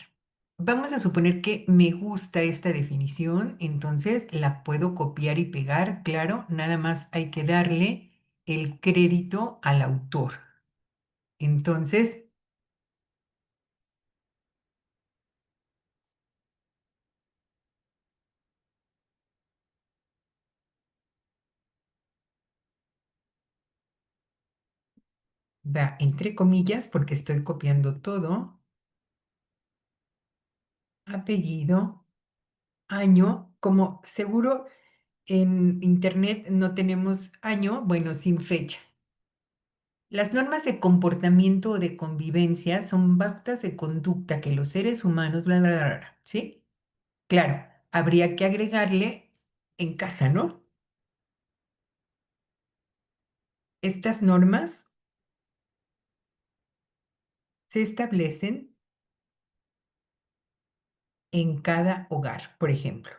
Vamos a suponer que me gusta esta definición, entonces la puedo copiar y pegar, claro, nada más hay que darle el crédito al autor. Entonces, va entre comillas porque estoy copiando todo, apellido, año, como seguro en internet no tenemos año, bueno, sin fecha. Las normas de comportamiento o de convivencia son pautas de conducta que los seres humanos, bla, bla, bla, bla, ¿sí? Claro, habría que agregarle en casa, ¿no? Estas normas se establecen en cada hogar, por ejemplo.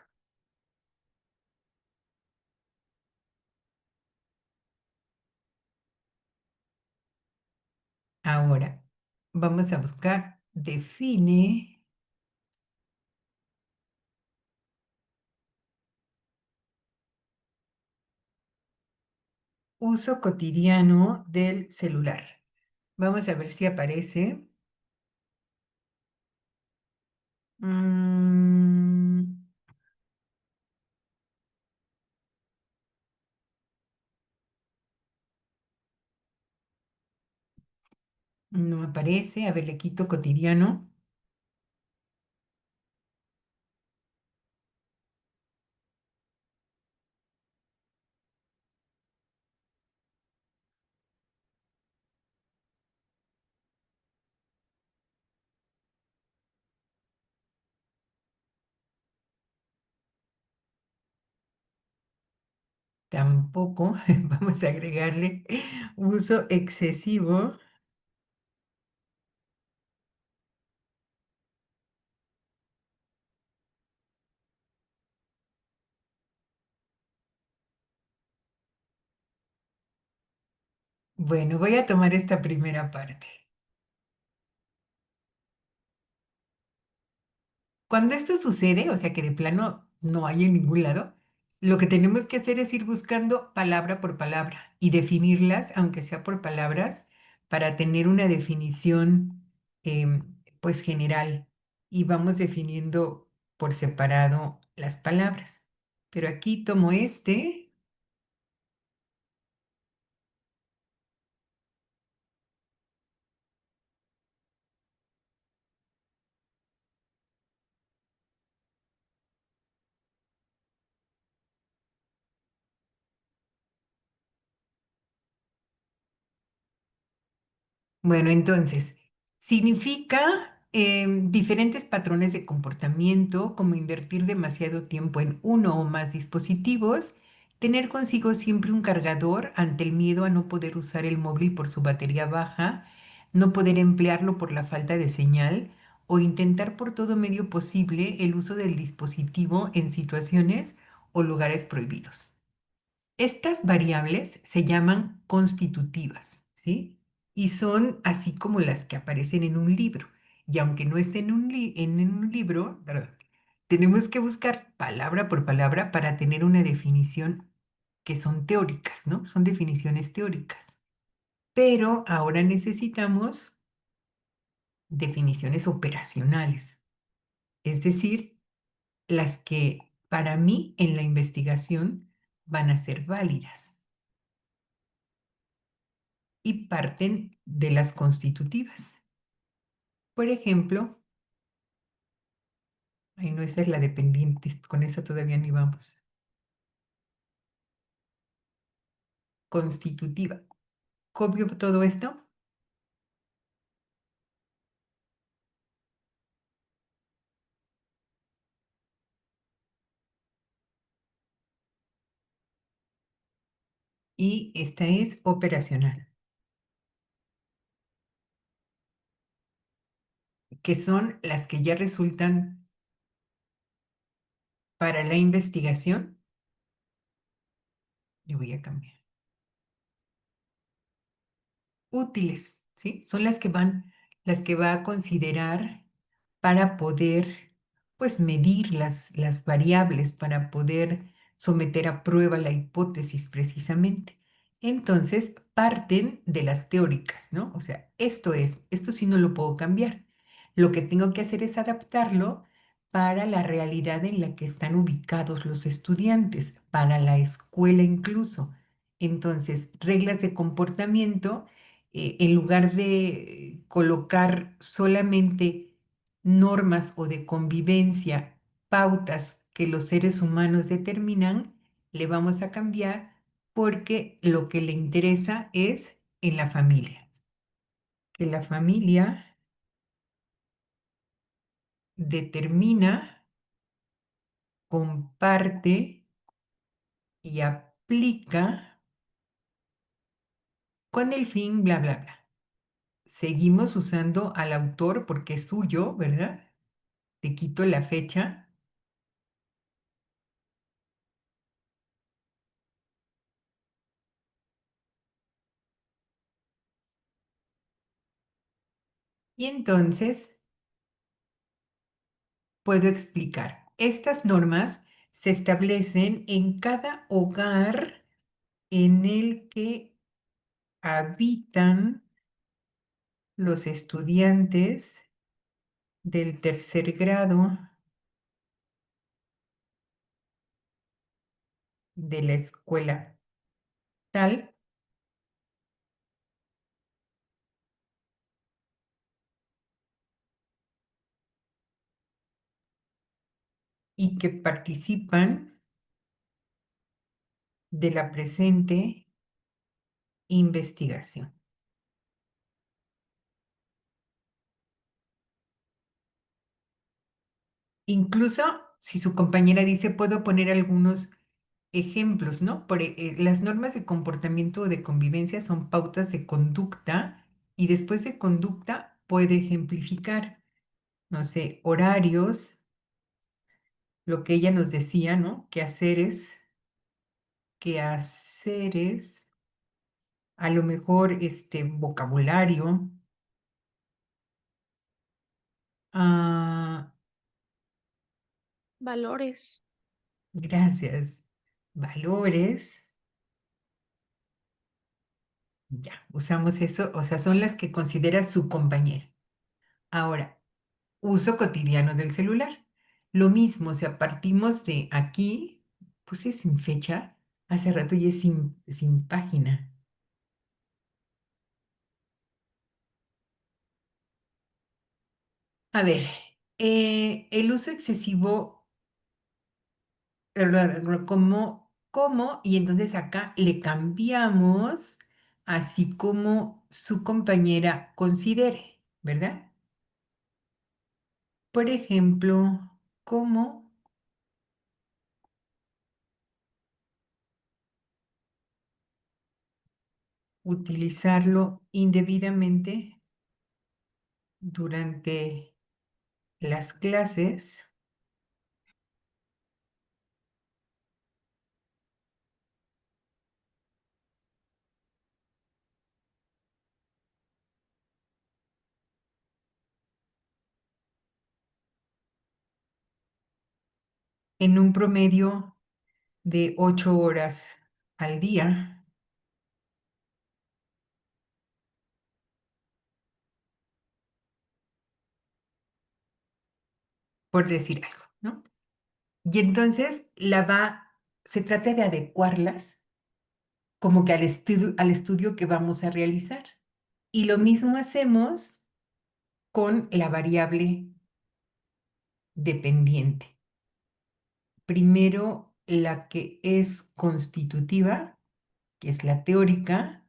Ahora, vamos a buscar, define uso cotidiano del celular. Vamos a ver si aparece. Mm, no aparece. A ver, le quito cotidiano. Tampoco. Vamos a agregarle uso excesivo. Bueno, voy a tomar esta primera parte. Cuando esto sucede, o sea que de plano no hay en ningún lado, lo que tenemos que hacer es ir buscando palabra por palabra y definirlas, aunque sea por palabras, para tener una definición pues general. Y vamos definiendo por separado las palabras. Pero aquí tomo este. Bueno, entonces, significa diferentes patrones de comportamiento, como invertir demasiado tiempo en uno o más dispositivos, tener consigo siempre un cargador ante el miedo a no poder usar el móvil por su batería baja, no poder emplearlo por la falta de señal o intentar por todo medio posible el uso del dispositivo en situaciones o lugares prohibidos. Estas variables se llaman constitutivas, ¿sí? Y son así como las que aparecen en un libro. Y aunque no estén en un libro, perdón, tenemos que buscar palabra por palabra para tener una definición que son teóricas, ¿no? Son definiciones teóricas. Pero ahora necesitamos definiciones operacionales, es decir, las que para mí en la investigación van a ser válidas y parten de las constitutivas. Por ejemplo, ay no, esa es la dependiente, con esa todavía ni vamos. Constitutiva. ¿Copio todo esto? Y esta es operacional, que son las que ya resultan para la investigación. Le voy a cambiar. Útiles, ¿sí? Son las que va a considerar para poder, pues, medir las variables, para poder someter a prueba la hipótesis precisamente. Entonces, parten de las teóricas, ¿no? O sea, esto sí no lo puedo cambiar. Lo que tengo que hacer es adaptarlo para la realidad en la que están ubicados los estudiantes, para la escuela incluso. Entonces, reglas de comportamiento, en lugar de colocar solamente normas o de convivencia, pautas que los seres humanos determinan, le vamos a cambiar porque lo que le interesa es en la familia. Que la familia determina, comparte y aplica con el fin, bla, bla, bla. Seguimos usando al autor porque es suyo, ¿verdad? Le quito la fecha. Y entonces puedo explicar. Estas normas se establecen en cada hogar en el que habitan los estudiantes del tercer grado de la escuela tal y que participan de la presente investigación. Incluso si su compañera dice, puedo poner algunos ejemplos, ¿no? Las normas de comportamiento o de convivencia son pautas de conducta y después de conducta puede ejemplificar, no sé, horarios, lo que ella nos decía, ¿no? Quehaceres, a lo mejor este vocabulario, ah, Valores. gracias, valores, ya, usamos eso, o sea, son las que considera su compañera. Ahora, uso cotidiano del celular. Lo mismo, o sea, partimos de aquí, puse sin fecha, hace rato y es sin página. A ver, el uso excesivo, como, y entonces acá le cambiamos así como su compañera considere, ¿verdad? Por ejemplo, cómo utilizarlo indebidamente durante las clases en un promedio de 8 horas al día, por decir algo, ¿no? Y entonces se trata de adecuarlas como que al estudio que vamos a realizar. Y lo mismo hacemos con la variable dependiente. Primero, la que es constitutiva, que es la teórica.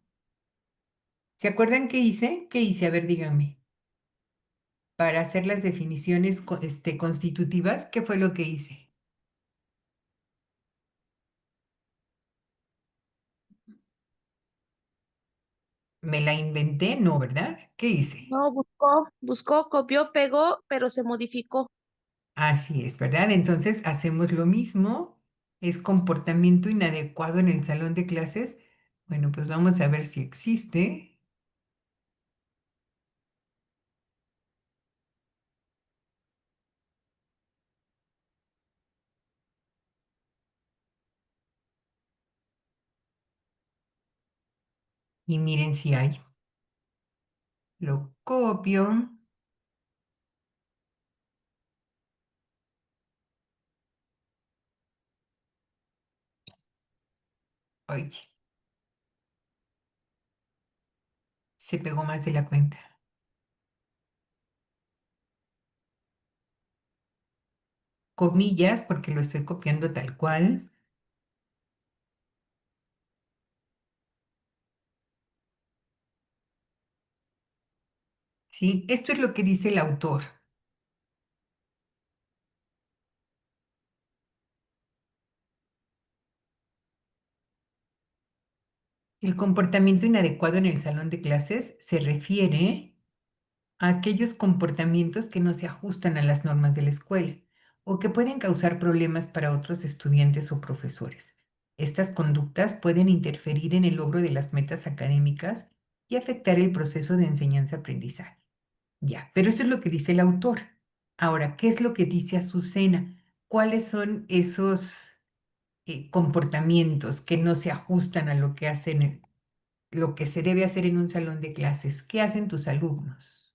¿Se acuerdan qué hice? ¿Qué hice? A ver, díganme. Para hacer las definiciones constitutivas, ¿qué fue lo que hice? ¿Me la inventé? No, ¿verdad? ¿Qué hice? No, buscó, copió, pegó, pero se modificó. Así es, ¿verdad? Entonces hacemos lo mismo. Es comportamiento inadecuado en el salón de clases. Bueno, pues vamos a ver si existe. Y miren si hay. Lo copio. Oye, se pegó más de la cuenta. Comillas, porque lo estoy copiando tal cual. ¿Sí? Esto es lo que dice el autor. El comportamiento inadecuado en el salón de clases se refiere a aquellos comportamientos que no se ajustan a las normas de la escuela o que pueden causar problemas para otros estudiantes o profesores. Estas conductas pueden interferir en el logro de las metas académicas y afectar el proceso de enseñanza-aprendizaje. Ya, pero eso es lo que dice el autor. Ahora, ¿qué es lo que dice Azucena? ¿Cuáles son esos comportamientos que no se ajustan a lo que hacen, lo que se debe hacer en un salón de clases? ¿Qué hacen tus alumnos?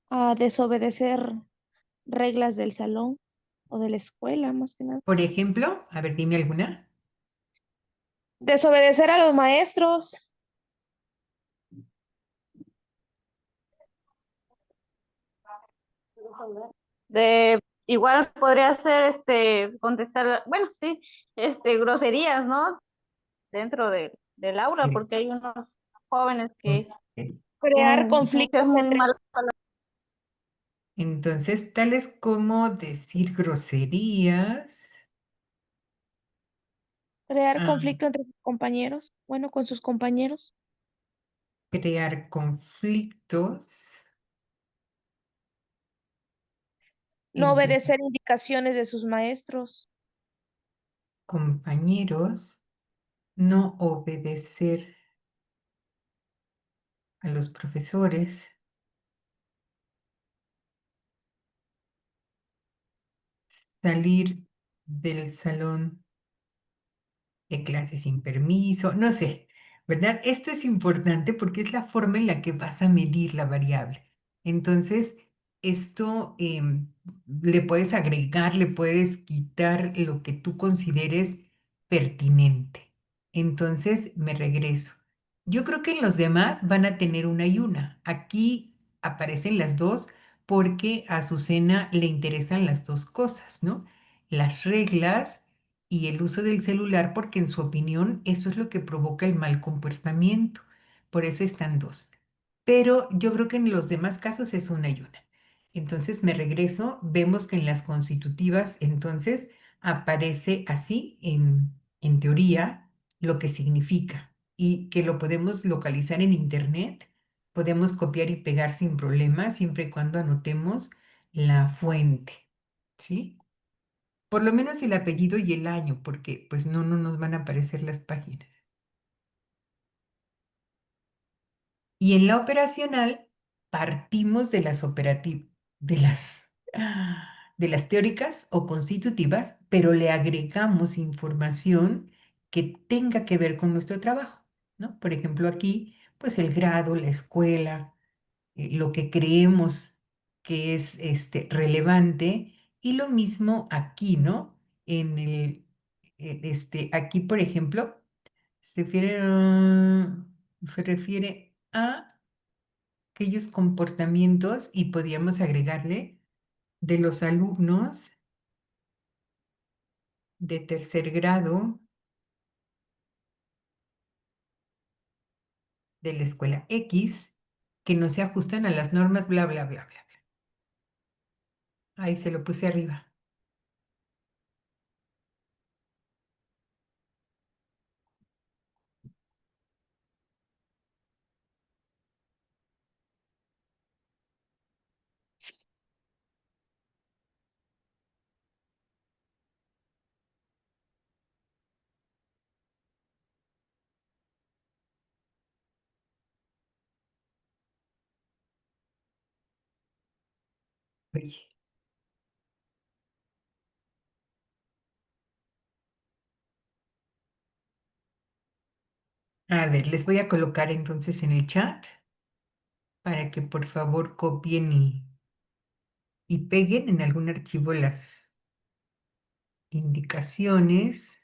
A desobedecer reglas del salón o de la escuela, más que nada. Por ejemplo, a ver, dime alguna. Desobedecer a los maestros. De igual podría ser contestar, bueno, sí, groserías, ¿no? Dentro del aula, Sí. porque hay unos jóvenes que Ok. Crear tienen conflictos muchas muy entre, malas palabras. Entonces, tales como decir groserías, crear ah, conflicto entre sus compañeros, bueno, con sus compañeros. crear conflictos No entre obedecer indicaciones de sus maestros. compañeros, no obedecer a los profesores, salir del salón de clases sin permiso, no sé, ¿verdad? Esto es importante porque es la forma en la que vas a medir la variable. Entonces, esto le puedes agregar, le puedes quitar lo que tú consideres pertinente. Entonces, me regreso. Yo creo que en los demás van a tener una y una. Aquí aparecen las dos porque a Azucena le interesan las dos cosas, ¿no? Las reglas y el uso del celular porque en su opinión eso es lo que provoca el mal comportamiento. Por eso están dos. Pero yo creo que en los demás casos es una y una. Entonces me regreso, vemos que en las constitutivas entonces aparece así en teoría lo que significa y que lo podemos localizar en internet, podemos copiar y pegar sin problema siempre y cuando anotemos la fuente, ¿sí? Por lo menos el apellido y el año, porque pues no nos van a aparecer las páginas. Y en la operacional partimos de las de las teóricas o constitutivas, pero le agregamos información que tenga que ver con nuestro trabajo, ¿no? Por ejemplo, aquí, pues el grado, la escuela, lo que creemos que es relevante, y lo mismo aquí, ¿no? En aquí, por ejemplo, se refiere a aquellos comportamientos, y podríamos agregarle, de los alumnos de tercer grado de la escuela X que no se ajustan a las normas, bla, bla, bla, bla. Ahí se lo puse arriba. Oye, a ver, les voy a colocar entonces en el chat para que por favor copien y peguen en algún archivo las indicaciones.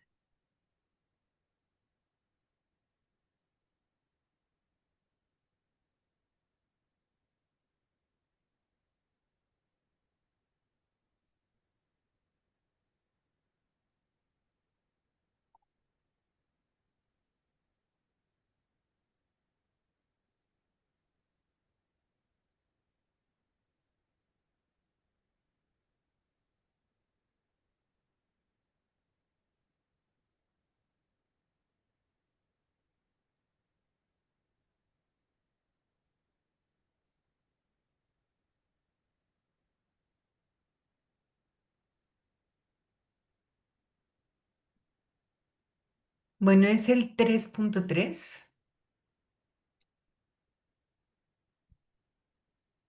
Bueno, es el 3.3.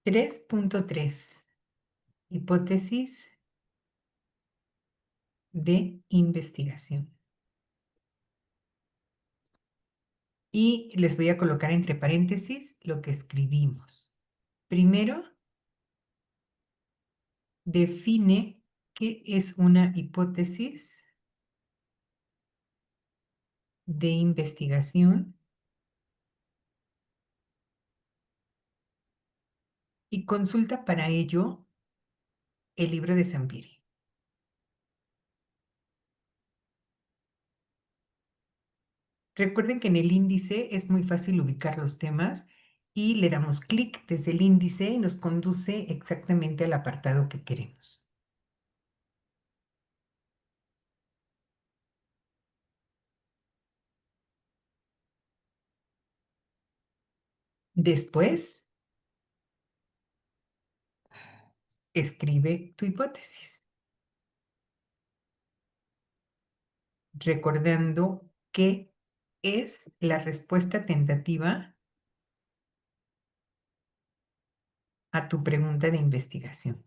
3.3. Hipótesis de investigación. Y les voy a colocar entre paréntesis lo que escribimos. Primero, define qué es una hipótesis de investigación y consulta para ello el libro de Sampieri. Recuerden que en el índice es muy fácil ubicar los temas, y le damos clic desde el índice y nos conduce exactamente al apartado que queremos. Después, escribe tu hipótesis, recordando que es la respuesta tentativa a tu pregunta de investigación.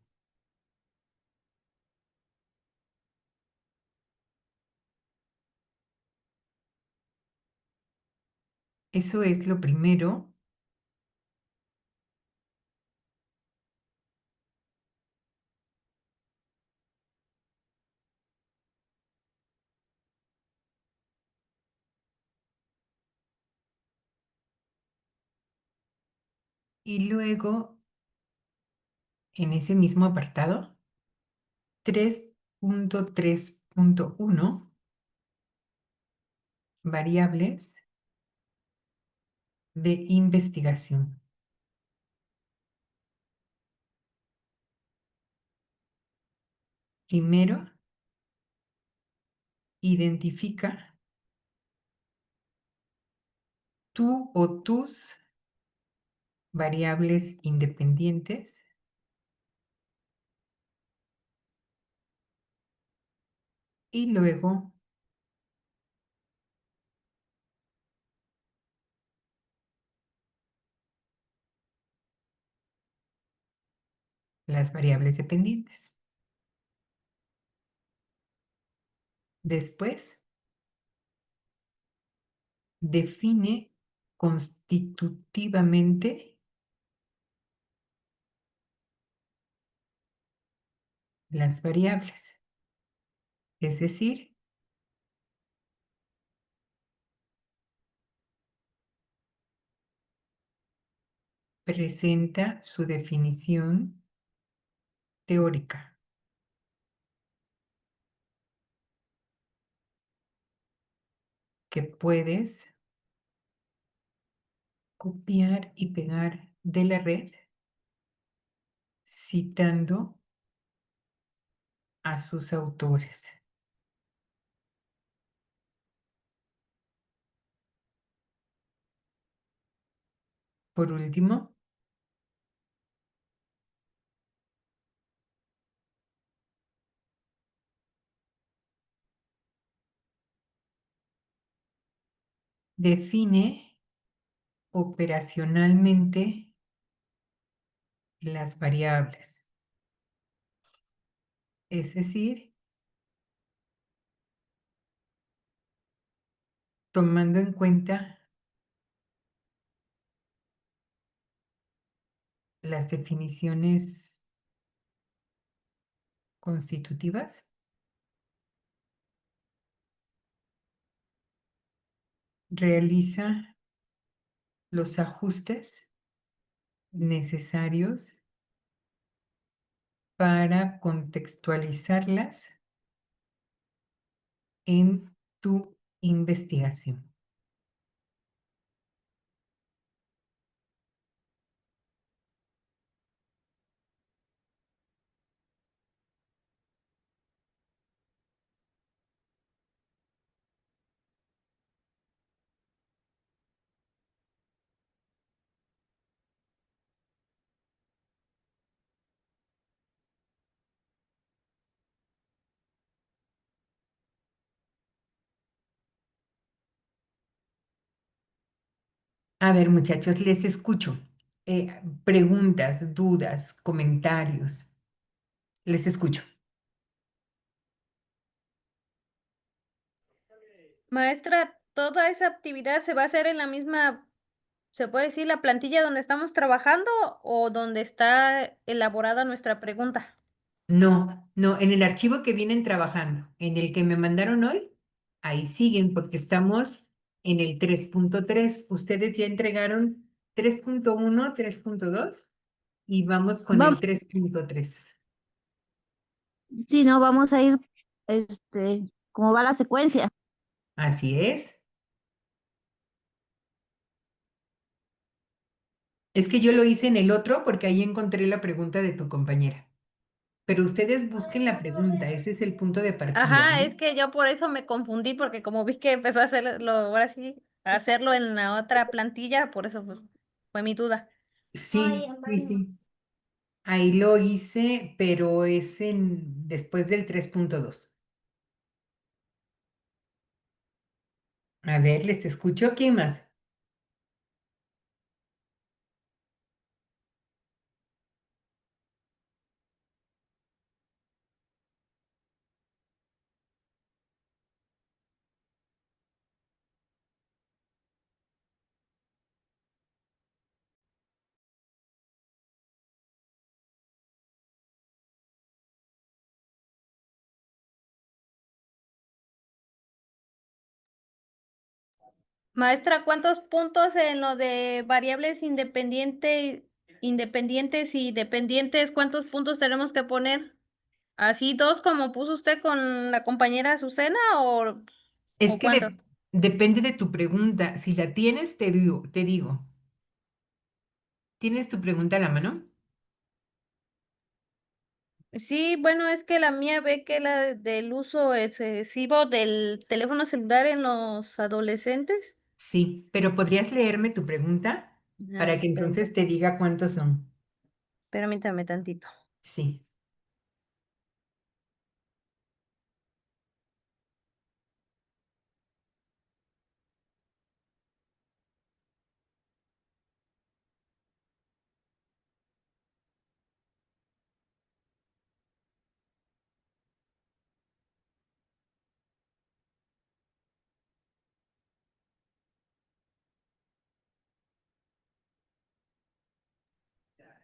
Eso es lo primero. Y luego, en ese mismo apartado, 3.3.1, variables de investigación. Primero, identifica tú o tus variables independientes, y luego las variables dependientes. Después, define constitutivamente las variables. Es decir, presenta su definición teórica, que puedes copiar y pegar de la red citando a sus autores. Por último, define operacionalmente las variables, es decir, tomando en cuenta las definiciones constitutivas, realiza los ajustes necesarios para contextualizarlas en tu investigación. A ver, muchachos, les escucho. Preguntas, dudas, comentarios. Les escucho. Maestra, toda esa actividad se va a hacer en la misma, se puede decir, la plantilla donde estamos trabajando o donde está elaborada nuestra pregunta. No, no, en el archivo que vienen trabajando, en el que me mandaron hoy, ahí siguen porque estamos en el 3.3. Ustedes ya entregaron 3.1, 3.2 y vamos con el Vamos, 3.3. si no, vamos a ir, ¿cómo va la secuencia? Así es. Es que yo lo hice en el otro porque ahí encontré la pregunta de tu compañera. Pero ustedes busquen la pregunta, ese es el punto de partida, Ajá, es ¿no? que yo por eso me confundí, porque como vi que empezó a hacerlo, ahora sí, a hacerlo en la otra plantilla, por eso pues, fue mi duda. Sí, sí, sí. Ahí lo hice, pero es después del 3.2. A ver, les escucho. ¿Quién más? Maestra, ¿cuántos puntos en lo de variables independientes y dependientes? ¿Cuántos puntos tenemos que poner? ¿Así dos como puso usted con la compañera Azucena Es o que cuánto? depende de tu pregunta. Si la tienes, te digo, te digo. ¿Tienes tu pregunta a la mano? Sí, bueno, es que la mía ve que la del uso excesivo del teléfono celular en los adolescentes. Sí, pero ¿podrías leerme tu pregunta A para ver, que entonces te diga cuántos son? permítame tantito. Sí.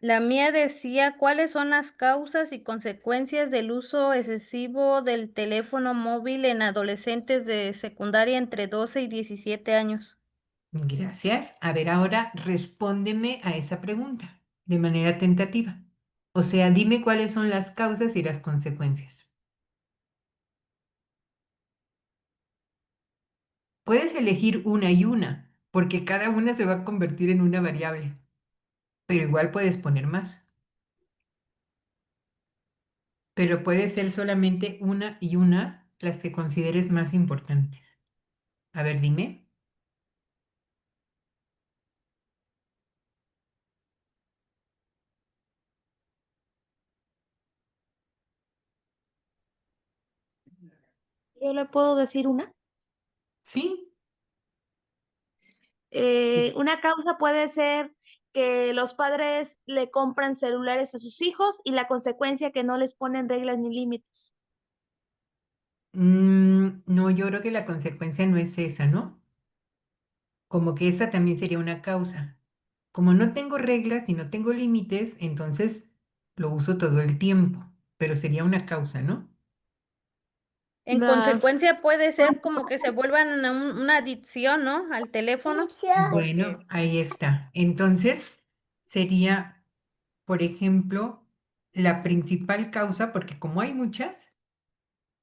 La mía decía, ¿cuáles son las causas y consecuencias del uso excesivo del teléfono móvil en adolescentes de secundaria entre 12 y 17 años? Gracias. A ver, ahora respóndeme a esa pregunta de manera tentativa. O sea, dime cuáles son las causas y las consecuencias. Puedes elegir una y una, porque cada una se va a convertir en una variable, pero igual puedes poner más. Pero puede ser solamente una y una las que consideres más importantes. A ver, dime. Yo le puedo decir una. Sí. Una causa puede ser que los padres le compran celulares a sus hijos y la consecuencia que no les ponen reglas ni límites. No, yo creo que la consecuencia no es esa, ¿no? Como que esa también sería una causa. Como no tengo reglas y no tengo límites, entonces lo uso todo el tiempo, pero sería una causa, ¿no? En La, consecuencia puede ser como que se vuelvan una adicción, ¿no? Al teléfono, porque Bueno, ahí está. Entonces, sería, por ejemplo, la principal causa, porque como hay muchas,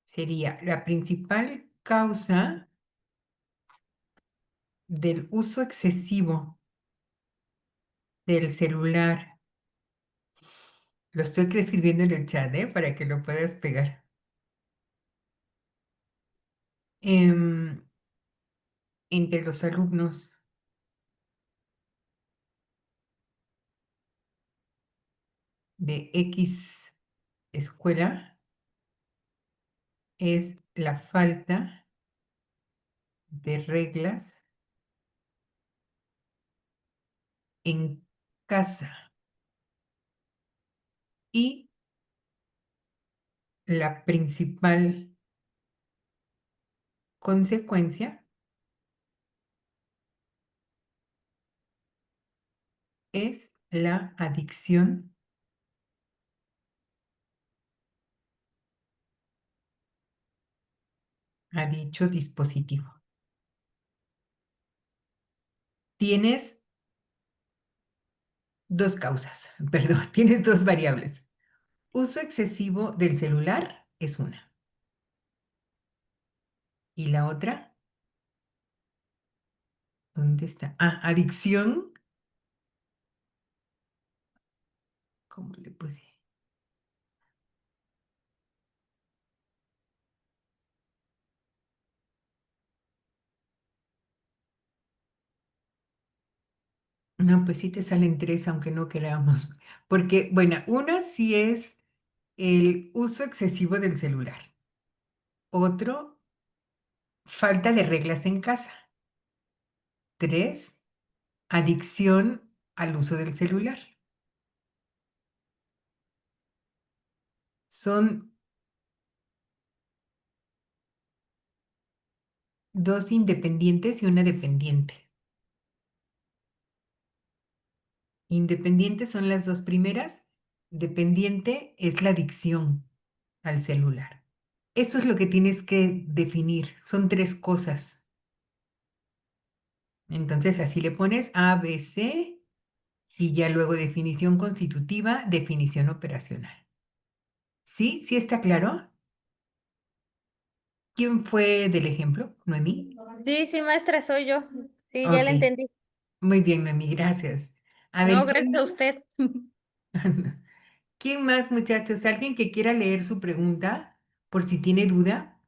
sería la principal causa del uso excesivo del celular. Lo estoy escribiendo en el chat, ¿eh? Para que lo puedas pegar. Em, entre los alumnos de X escuela es la falta de reglas en casa y la principal consecuencia es la adicción a dicho dispositivo. Tienes dos causas, perdón, tienes dos variables. Uso excesivo del celular es una. ¿Y la otra? ¿Dónde está? Ah, adicción. ¿Cómo le puse? No, pues sí te salen tres, aunque no queramos. Porque, bueno, una sí es el uso excesivo del celular. Otro, falta de reglas en casa. Tres, adicción al uso del celular. Son dos independientes y una dependiente. Independientes son las dos primeras. Dependiente es la adicción al celular. Eso es lo que tienes que definir. Son tres cosas. Entonces así le pones A, B, C y ya luego definición constitutiva, definición operacional. ¿Sí? ¿Sí está claro? ¿Quién fue del ejemplo? ¿Noemí? sí, sí, maestra, soy yo. Sí, ya Ok, la entendí. muy bien, Noemí, gracias. A No, ver, ¿quién gracias a más? usted. ¿Quién más, muchachos? ¿Alguien que quiera leer su pregunta por si tiene duda?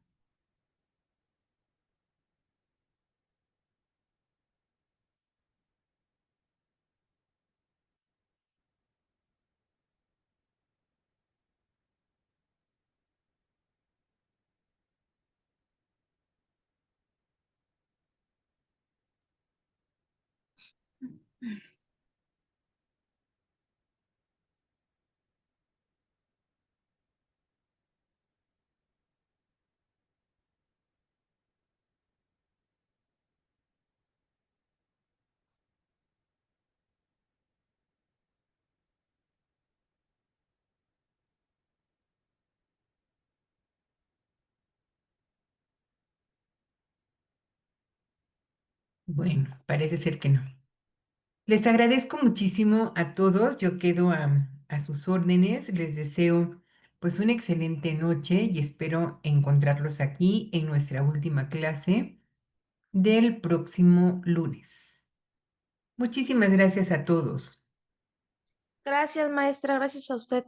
Bueno, parece ser que no. Les agradezco muchísimo a todos. Yo quedo a sus órdenes. Les deseo pues una excelente noche y espero encontrarlos aquí en nuestra última clase del próximo lunes. Muchísimas gracias a todos. Gracias, maestra, gracias a usted.